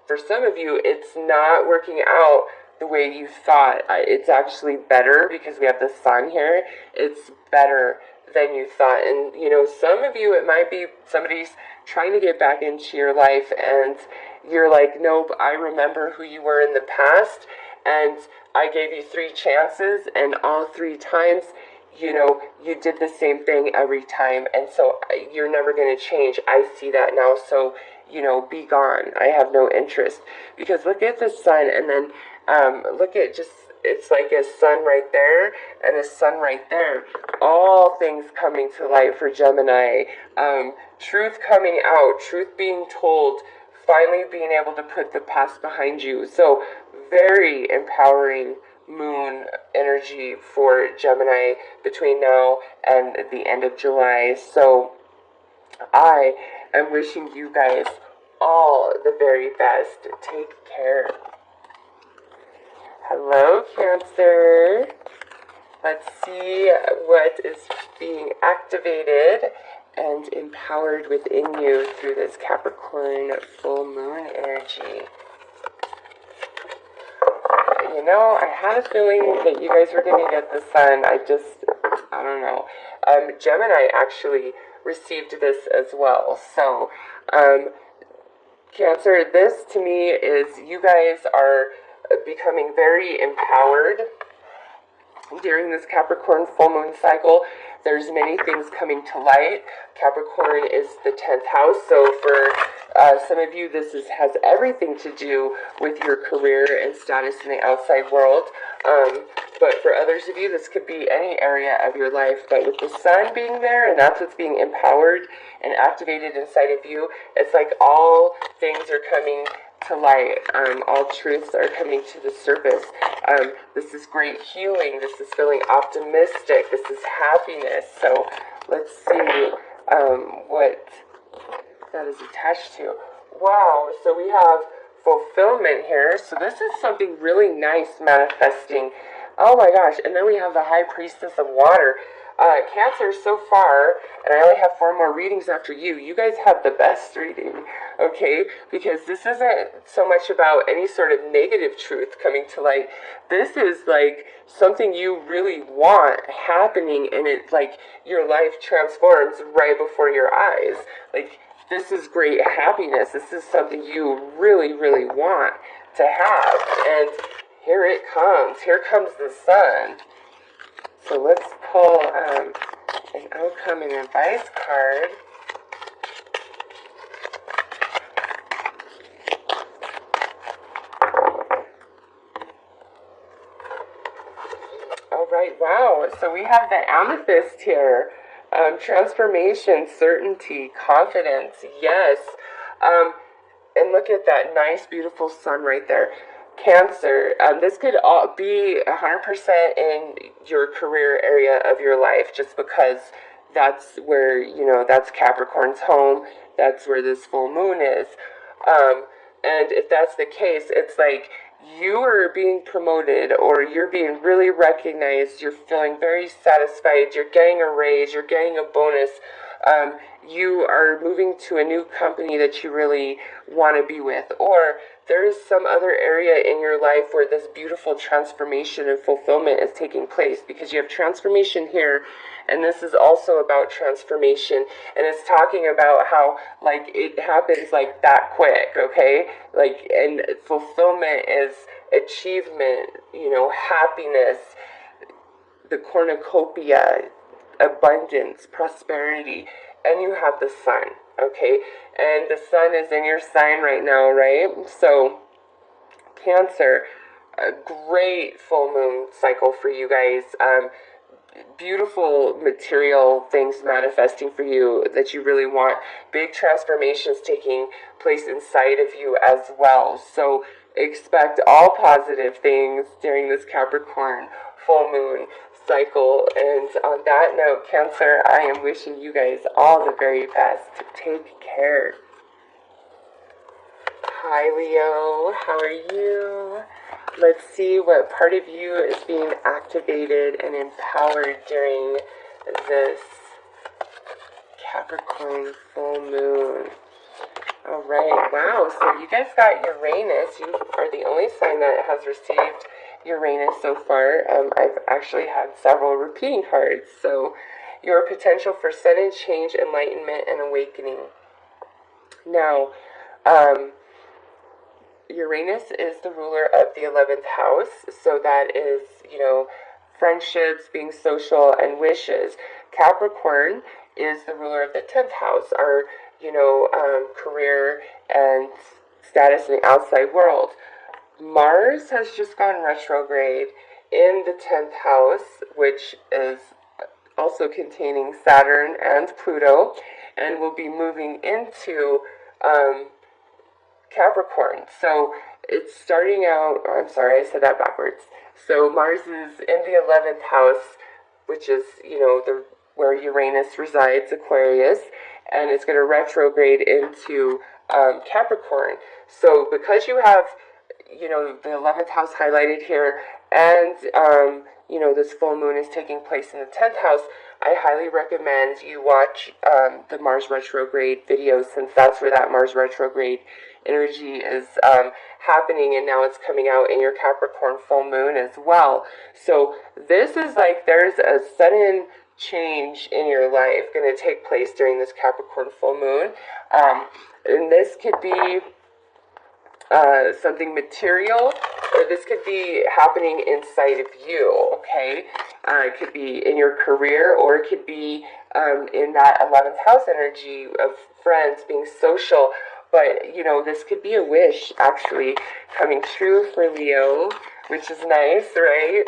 for some of you, it's not working out the way you thought. It's actually better because we have the sun here. It's better than you thought. And, you know, some of you, it might be somebody's trying to get back into your life and you're like, nope, I remember who you were in the past, and I gave you 3 chances, and all 3 times, you know, you did the same thing every time, and so you're never going to change. I see that now, so, you know, be gone. I have no interest. Because look at the sun, and then look at just, it's like a sun right there and a sun right there. All things coming to light for Gemini. Truth coming out, truth being told, finally being able to put the past behind you. So very empowering moon energy for Gemini between now and the end of July. So I am wishing you guys all the very best. Take care. Hello, Cancer. Let's see what is being activated and empowered within you through this Capricorn full moon energy. You know, I had a feeling that you guys were going to get the sun. I don't know. Gemini actually received this as well. So, Cancer, this to me is you guys are becoming very empowered during this Capricorn full moon cycle. There's many things coming to light. Capricorn is the 10th house, so for some of you, this has everything to do with your career and status in the outside world. But for others of you, this could be any area of your life. But with the sun being there, and that's what's being empowered and activated inside of you, it's like all things are coming to light. All truths are coming to the surface. This is great healing. This is feeling optimistic. This is happiness. So let's see what that is attached to. Wow, so we have fulfillment here. So this is something really nice manifesting. Oh my gosh, and then we have the High Priestess of Water. Cancer, so far, and I only have 4 more readings after you. You guys have the best reading, okay? Because this isn't so much about any sort of negative truth coming to light. This is like something you really want happening, and it's like your life transforms right before your eyes. Like, this is great happiness. This is something you really, really want to have. And here it comes. Here comes the sun. So let's pull an outcome and advice card. All right, wow. So we have the amethyst here. Transformation, certainty, confidence, yes. And look at that nice, beautiful sun right there. Cancer, this could all be 100% in your career area of your life, just because that's where, that's Capricorn's home. That's where this full moon is. And if that's the case, it's like you are being promoted, or you're being really recognized. You're feeling very satisfied. You're getting a raise. You're getting a bonus. You are moving to a new company that you really want to be with, or there is some other area in your life where this beautiful transformation and fulfillment is taking place, because you have transformation here, and this is also about transformation, and it's talking about how, like, it happens like that quick, okay? Like, and fulfillment is achievement, happiness, the cornucopia, abundance, prosperity, and you have the sun, okay? And the sun is in your sign right now, right? So, Cancer, a great full moon cycle for you guys. Beautiful material things manifesting for you that you really want. Big transformations taking place inside of you as well. So expect all positive things during this Capricorn full moon cycle. And on that note, Cancer, I am wishing you guys all the very best. Take care. Hi, Leo. How are you? Let's see what part of you is being activated and empowered during this Capricorn full moon. All right. Wow. So you guys got Uranus. You are the only sign that has received Uranus so far. I've actually had several repeating cards. So your potential for sudden change, enlightenment, and awakening. Now, Uranus is the ruler of the 11th house, so that is, friendships, being social, and wishes. Capricorn is the ruler of the 10th house, our, career and status in the outside world. Mars has just gone retrograde in the 10th house, which is also containing Saturn and Pluto, and will be moving into Capricorn. So it's starting out, I'm sorry, I said that backwards. So Mars is in the 11th house, which is, where Uranus resides, Aquarius, and it's going to retrograde into Capricorn. So because you have, the 11th house highlighted here, and, this full moon is taking place in the 10th house, I highly recommend you watch the Mars retrograde videos, since that's where that Mars retrograde energy is happening, and now it's coming out in your Capricorn full moon as well. So this is like there's a sudden change in your life going to take place during this Capricorn full moon, and this could be something material, or this could be happening inside of you, okay? It could be in your career, or it could be in that 11th house energy of friends, being social. But, this could be a wish, actually, coming true for Leo, which is nice, right?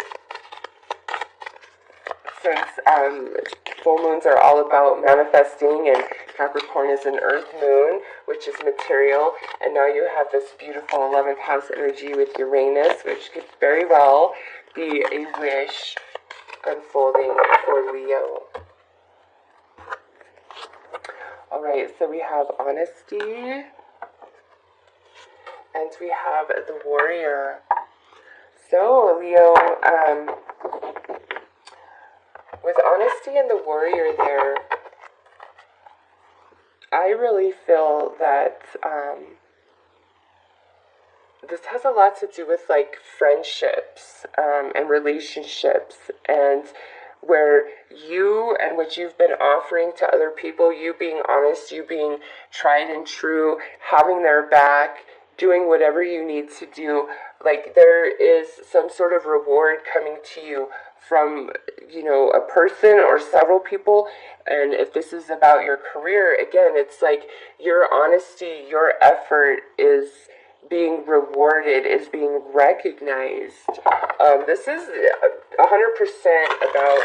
Since full moons are all about manifesting, and Capricorn is an earth moon, which is material, and now you have this beautiful 11th house energy with Uranus, which could very well be a wish unfolding for Leo. Alright, so we have honesty, and we have the warrior. So, Leo, with honesty and the warrior there, I really feel that this has a lot to do with, like, friendships and relationships, and where you and what you've been offering to other people, you being honest, you being tried and true, having their back, doing whatever you need to do, like, there is some sort of reward coming to you from, a person or several people. And if this is about your career, again, it's like your honesty, your effort is being rewarded, is being recognized. This is 100% about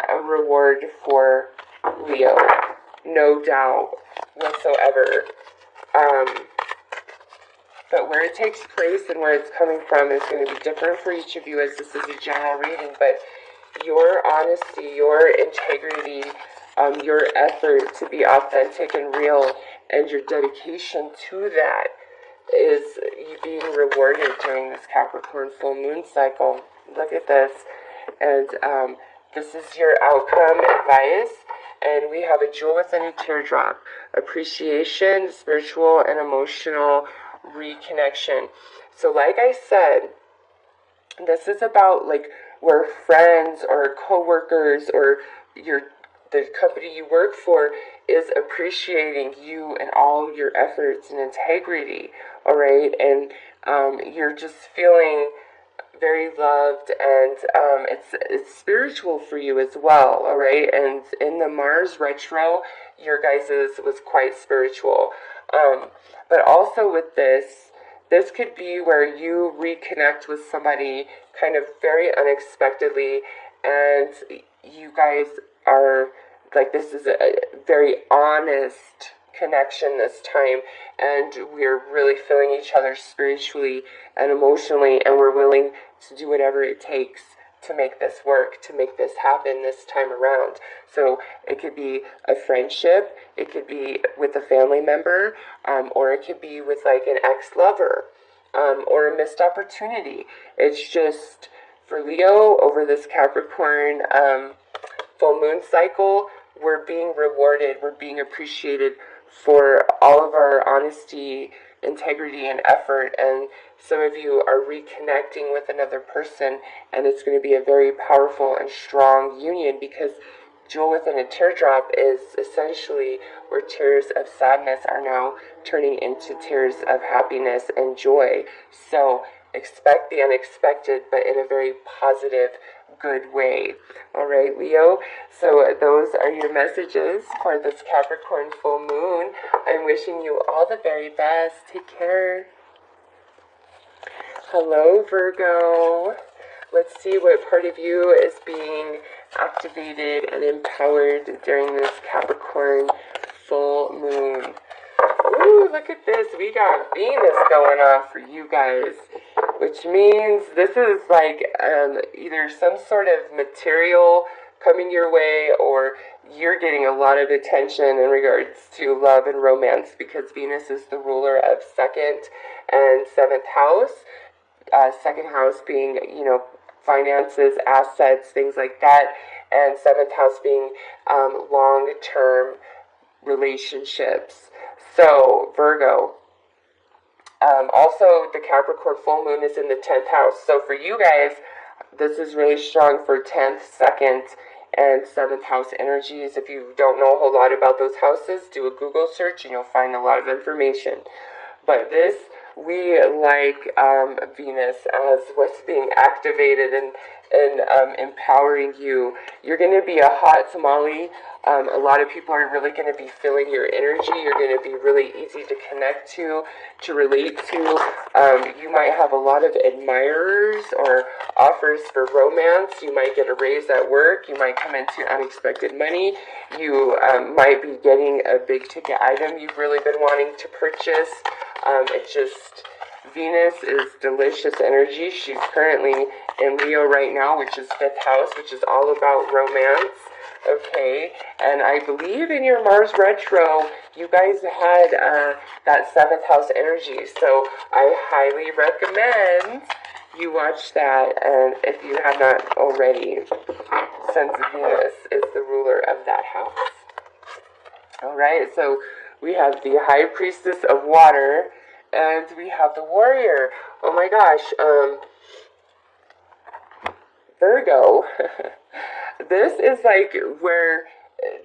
a reward for Leo, no doubt whatsoever. but where it takes place and where it's coming from is going to be different for each of you, as this is a general reading. But your honesty, your integrity, your effort to be authentic and real, and your dedication to that is you being rewarded during this Capricorn full moon cycle. Look at this. And this is your outcome advice. And we have a jewel within a teardrop. Appreciation, spiritual and emotional reconnection. So like I said, this is about like where friends or co-workers or the company you work for is appreciating you and all your efforts and integrity, all right? And you're just feeling very loved, and it's spiritual for you as well, all right? And in the Mars retro, your guys's was quite spiritual. But also with this could be where you reconnect with somebody kind of very unexpectedly, and you guys are like, this is a very honest connection this time, and we're really feeling each other spiritually and emotionally, and we're willing to do whatever it takes to make this work, to make this happen this time around. So it could be a friendship, it could be with a family member, or it could be with like an ex-lover, or a missed opportunity. It's just, for Leo, over this Capricorn full moon cycle, we're being rewarded, we're being appreciated for all of our honesty, integrity, and effort. And some of you are reconnecting with another person, and it's going to be a very powerful and strong union, because jewel within a teardrop is essentially where tears of sadness are now turning into tears of happiness and joy. So expect the unexpected, but in a very positive, good way. All right, Leo. So those are your messages for this Capricorn full moon. I'm wishing you all the very best. Take care. Hello, Virgo. Let's see what part of you is being activated and empowered during this Capricorn full moon. Ooh, look at this. We got Venus going on for you guys, which means this is like either some sort of material coming your way, or you're getting a lot of attention in regards to love and romance, because Venus is the ruler of 2nd and 7th house. 2nd house being, finances, assets, things like that, and 7th house being long-term relationships. So, Virgo. Also, the Capricorn full moon is in the 10th house. So for you guys, this is really strong for 10th, 2nd, and 7th house energies. If you don't know a whole lot about those houses, do a Google search and you'll find a lot of information. But this, we like Venus as what's being activated and empowering you. You're going to be a hot tamale. A lot of people are really going to be feeling your energy. You're going to be really easy to connect to relate to. You might have a lot of admirers or offers for romance. You might get a raise at work. You might come into unexpected money. You might be getting a big ticket item you've really been wanting to purchase. It's just, Venus is delicious energy. She's currently in Leo right now, which is 5th house, which is all about romance. Okay, and I believe in your Mars retro, you guys had that 7th house energy, so I highly recommend you watch that, and if you have not already, since Venus is the ruler of that house. Alright, so we have the High Priestess of Water, and we have the Warrior. Oh my gosh, Virgo. This is like where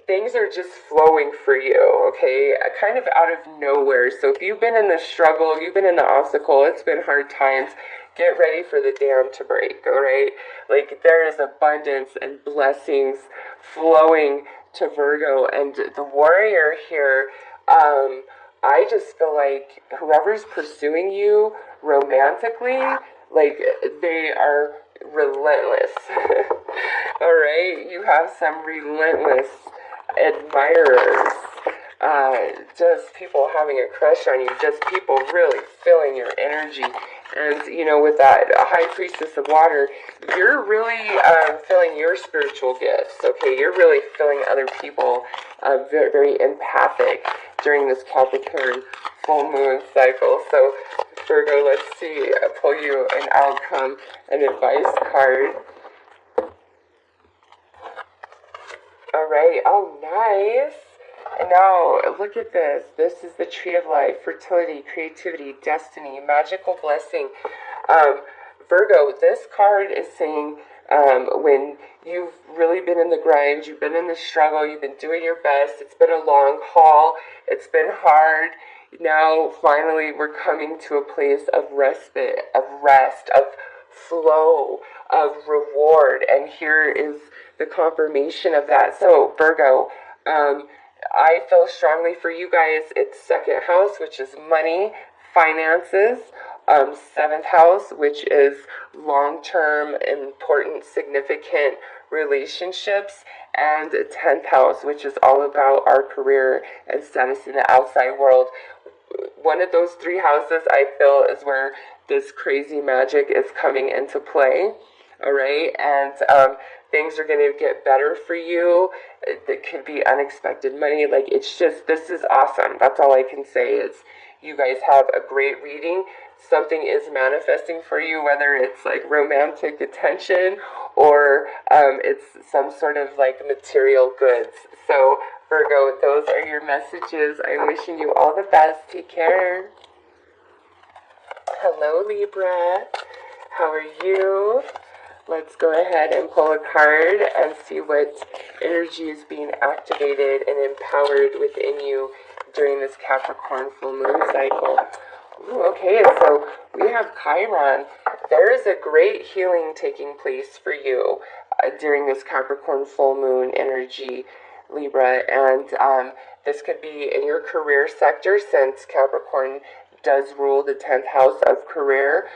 things are just flowing for you, okay? Kind of out of nowhere. So if you've been in the struggle, you've been in the obstacle, it's been hard times, get ready for the dam to break, all right? Like, there is abundance and blessings flowing to Virgo. And the Warrior here, I just feel like whoever's pursuing you romantically, like, they are relentless. All right, you have some relentless admirers, just people having a crush on you, just people really feeling your energy. And, you know, with that High Priestess of Water, you're really feeling your spiritual gifts, okay? You're really feeling other people very, very empathic during this Capricorn full moon cycle. So, Virgo, let's see, I'll pull you an outcome, an advice card. All right, oh, nice. And now, look at this. This is the Tree of Life, fertility, creativity, destiny, magical blessing. Virgo, this card is saying when you've really been in the grind, you've been in the struggle, you've been doing your best, it's been a long haul, it's been hard. Now, finally, we're coming to a place of respite, of rest, of flow, of reward. And here is the confirmation of that. So, Virgo, I feel strongly for you guys. It's second house, which is money, finances. Seventh house, which is long-term, important, significant relationships. And 10th house, which is all about our career and status in the outside world. One of those three houses, I feel, is where this crazy magic is coming into play. All right, and things are going to get better for you. It could be unexpected money. Like, it's just, this is awesome. That's all I can say is you guys have a great reading. Something is manifesting for you, whether it's like romantic attention or it's some sort of like material goods. So, Virgo, those are your messages. I'm wishing you all the best. Take care. Hello, Libra. How are you? Let's go ahead and pull a card and see what energy is being activated and empowered within you during this Capricorn full moon cycle. Ooh, okay, so we have Chiron. There is a great healing taking place for you during this Capricorn full moon energy, Libra. And this could be in your career sector, since Capricorn does rule the 10th house of career.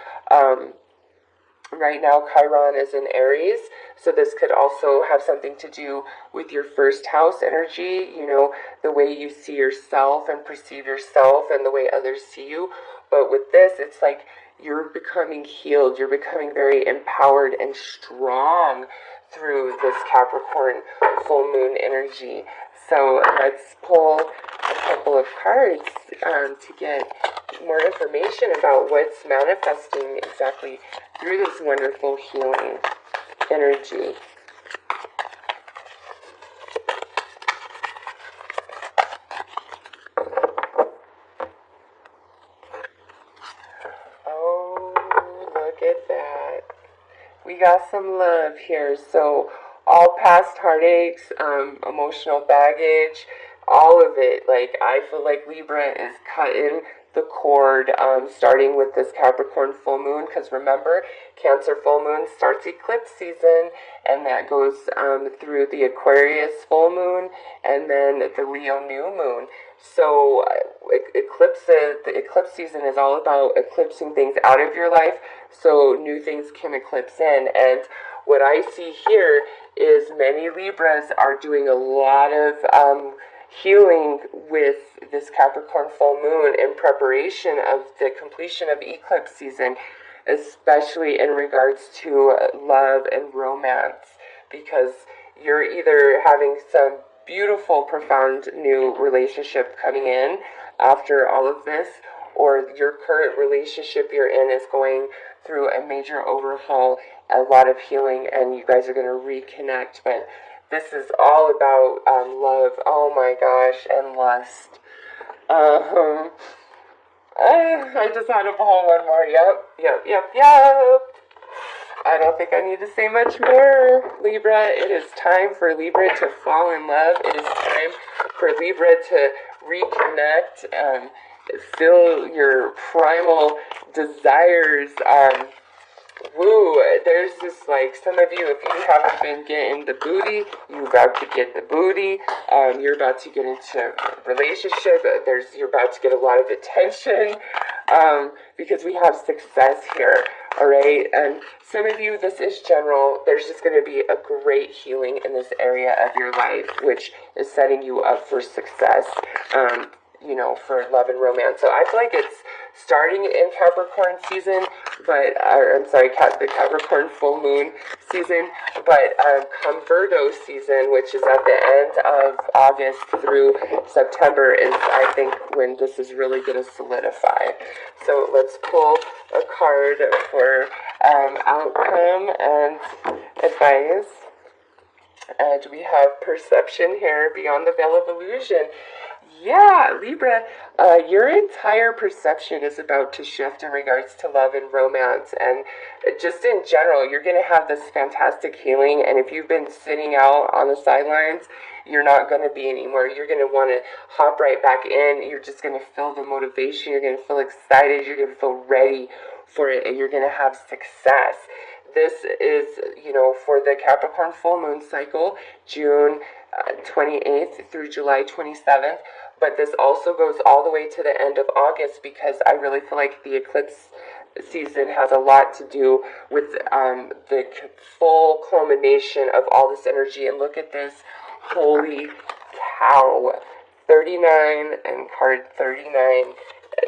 Right now, Chiron is in Aries, so this could also have something to do with your first house energy, you know, the way you see yourself and perceive yourself and the way others see you. But with this, it's like you're becoming healed, you're becoming very empowered and strong through this Capricorn full moon energy. So let's pull a couple of cards to get more information about what's manifesting exactly through this wonderful healing energy. Oh, look at that. We got some love here. So all past heartaches, emotional baggage, all of it. Like, I feel like Libra is cutting the cord, starting with this Capricorn full moon, because remember, Cancer full moon starts eclipse season, and that goes through the Aquarius full moon, and then the Leo new moon. So the eclipse season is all about eclipsing things out of your life, so new things can eclipse in. And what I see here is many Libras are doing a lot of healing with this Capricorn full moon in preparation of the completion of eclipse season, especially in regards to love and romance, because you're either having some beautiful, profound new relationship coming in after all of this, or your current relationship you're in is going through a major overhaul, a lot of healing, and you guys are going to reconnect. But this is all about love, oh my gosh, and lust. I just had to pull one more. Yep. I don't think I need to say much more, Libra. It is time for Libra to fall in love. It is time for Libra to reconnect, feel your primal desires. There's this, like, some of you, if you haven't been getting the booty, you're about to get the booty. You're about to get into a relationship. You're about to get a lot of attention, because we have success here. All right, and some of you, this is general. There's just going to be a great healing in this area of your life, which is setting you up for success, you know, for love and romance. So I feel like it's starting in Capricorn season, but I'm sorry, the Capricorn full moon season, but come Virgo season, which is at the end of August through September, is I think when this is really going to solidify. So let's pull a card for outcome and advice. And we have perception here, beyond the veil of illusion. Yeah, Libra, your entire perception is about to shift in regards to love and romance, and just in general, you're going to have this fantastic healing, and if you've been sitting out on the sidelines, you're not going to be anymore. You're going to want to hop right back in. You're just going to feel the motivation. You're going to feel excited. You're going to feel ready for it, and you're going to have success. This is, for the Capricorn full moon cycle, June 28th through July 27th. But this also goes all the way to the end of August, because I really feel like the eclipse season has a lot to do with the full culmination of all this energy. And look at this. Holy cow. 39 and card 39.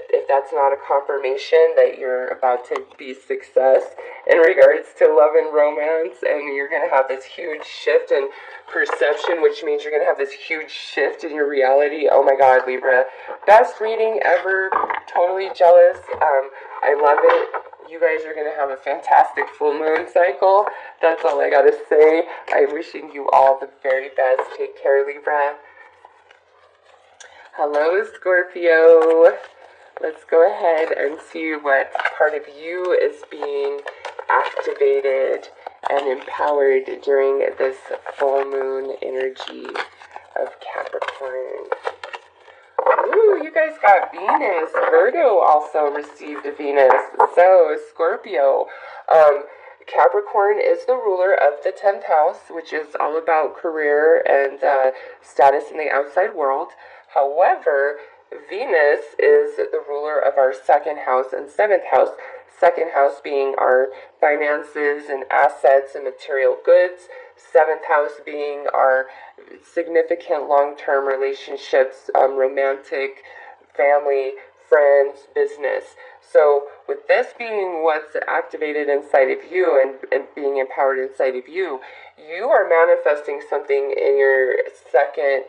If that's not a confirmation that you're about to be success in regards to love and romance, and you're going to have this huge shift in perception, which means you're going to have this huge shift in your reality. Oh my God, Libra. Best reading ever. Totally jealous. I love it. You guys are going to have a fantastic full moon cycle. That's all I got to say. I'm wishing you all the very best. Take care, Libra. Hello, Scorpio. Let's go ahead and see what part of you is being activated and empowered during this full moon energy of Capricorn. Ooh, you guys got Venus. Virgo also received Venus. So, Scorpio. Capricorn is the ruler of the 10th house, which is all about career and status in the outside world. However, Venus is the ruler of our 2nd house and 7th house. 2nd house being our finances and assets and material goods. 7th house being our significant long-term relationships, romantic, family, friends, business. So with this being what's activated inside of you and being empowered inside of you, you are manifesting something in your 2nd,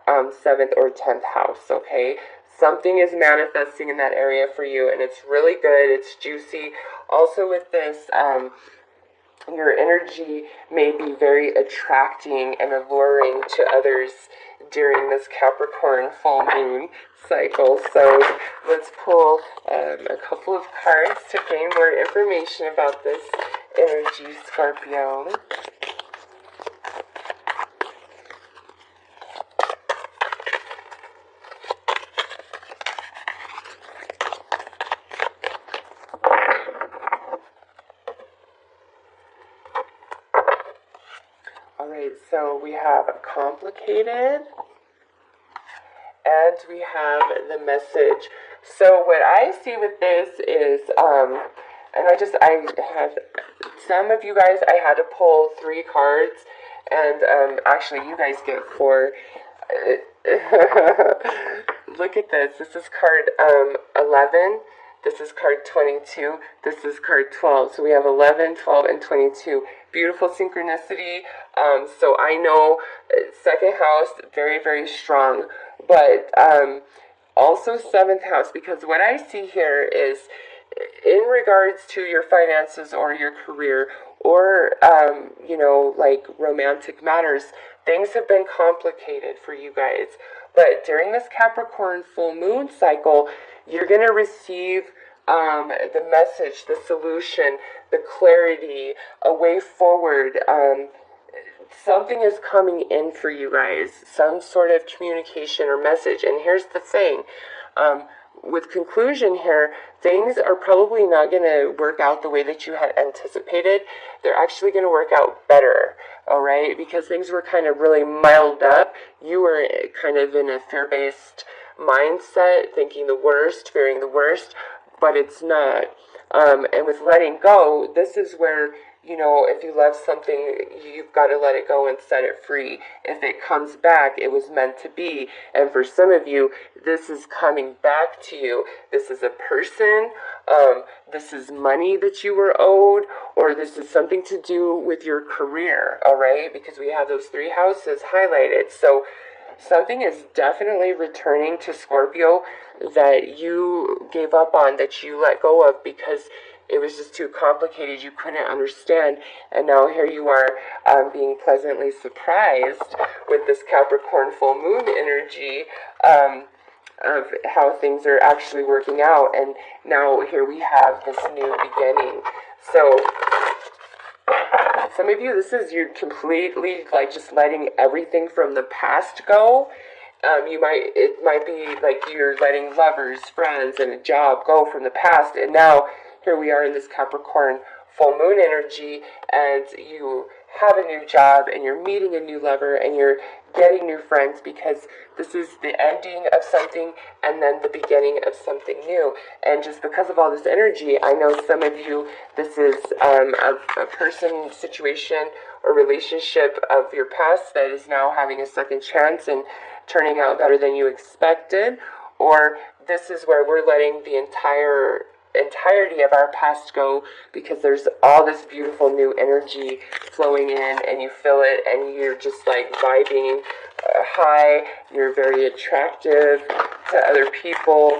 7th, or 10th house, okay? Something is manifesting in that area for you, and it's really good. It's juicy. Also with this, your energy may be very attracting and alluring to others during this Capricorn full moon cycle. So let's pull a couple of cards to gain more information about this energy, Scorpio. Alright, so we have complicated, and we have the message. So what I see with this is, and I have, some of you guys, I had to pull 3 cards, and actually you guys get 4. Look at this. This is card 11. This is card 22. This is card 12. So we have 11, 12, and 22. Beautiful synchronicity. So I know 2nd house, very, very strong. But also 7th house, because what I see here is in regards to your finances or your career or, like romantic matters, things have been complicated for you guys. But during this Capricorn full moon cycle, you're going to receive the message, the solution, the clarity, a way forward. Something is coming in for you guys, some sort of communication or message. And here's the thing. With conclusion here, things are probably not going to work out the way that you had anticipated. They're actually going to work out better, all right? Because things were kind of really miled up. You were kind of in a fear-based mindset, thinking the worst, fearing the worst, but it's not. And with letting go, this is where you know, if you love something, you've got to let it go and set it free. If it comes back, it was meant to be. And for some of you, this is coming back to you. This is a person, this is money that you were owed, or this is something to do with your career, all right? Because we have those 3 houses highlighted. So something is definitely returning to Scorpio that you gave up on, that you let go of because it was just too complicated, you couldn't understand, and now here you are being pleasantly surprised with this Capricorn full moon energy of how things are actually working out, and now here we have this new beginning. So some of you, this is you completely like just letting everything from the past go. It might be like you're letting lovers, friends, and a job go from the past, and now here we are in this Capricorn full moon energy, and you have a new job, and you're meeting a new lover, and you're getting new friends, because this is the ending of something and then the beginning of something new. And just because of all this energy, I know some of you, this is a person, situation, or relationship of your past that is now having a second chance and turning out better than you expected, or this is where we're letting the entirety of our past go, because there's all this beautiful new energy flowing in, and you feel it, and you're just like vibing high. You're very attractive to other people.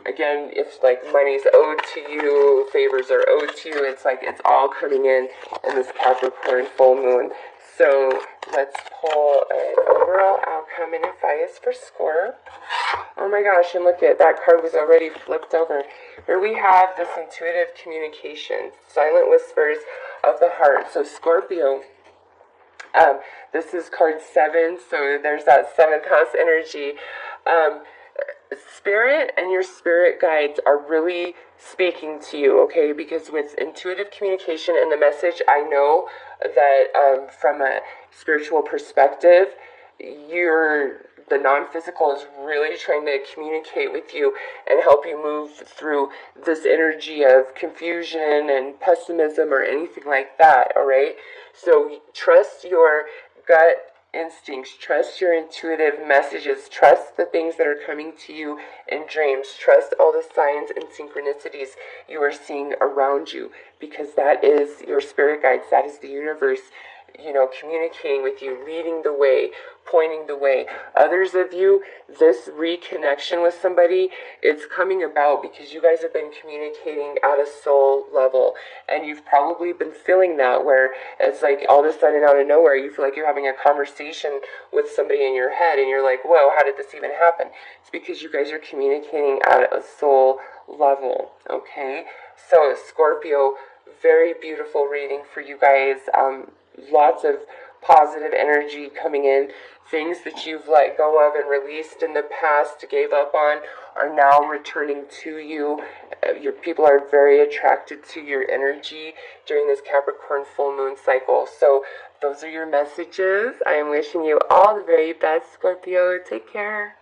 Again, if like money's owed to you, favors are owed to you, it's like it's all coming in this Capricorn full moon. So let's pull an overall outcome and advice for Scorp. Oh my gosh, and look at that card was already flipped over. Here we have this intuitive communication, silent whispers of the heart. So Scorpio, this is card 7, so there's that 7th house energy. Spirit and your spirit guides are really speaking to you, okay? Because with intuitive communication and the message, I know that from a spiritual perspective, the non-physical is really trying to communicate with you and help you move through this energy of confusion and pessimism or anything like that, all right? So trust your gut instincts, trust your intuitive messages, trust the things that are coming to you in dreams, trust all the signs and synchronicities you are seeing around you, because that is your spirit guides, that is the universe, you know, communicating with you, leading the way, pointing the way. Others of you, this reconnection with somebody, it's coming about because you guys have been communicating at a soul level, and you've probably been feeling that, where it's like all of a sudden out of nowhere you feel like you're having a conversation with somebody in your head, and you're like, whoa, how did this even happen? It's because you guys are communicating at a soul level, okay? So Scorpio, very beautiful reading for you guys. Lots of positive energy coming in. Things that you've let go of and released in the past, gave up on, are now returning to you. Your people are very attracted to your energy during this Capricorn full moon cycle. So those are your messages. I am wishing you all the very best, Scorpio. Take care.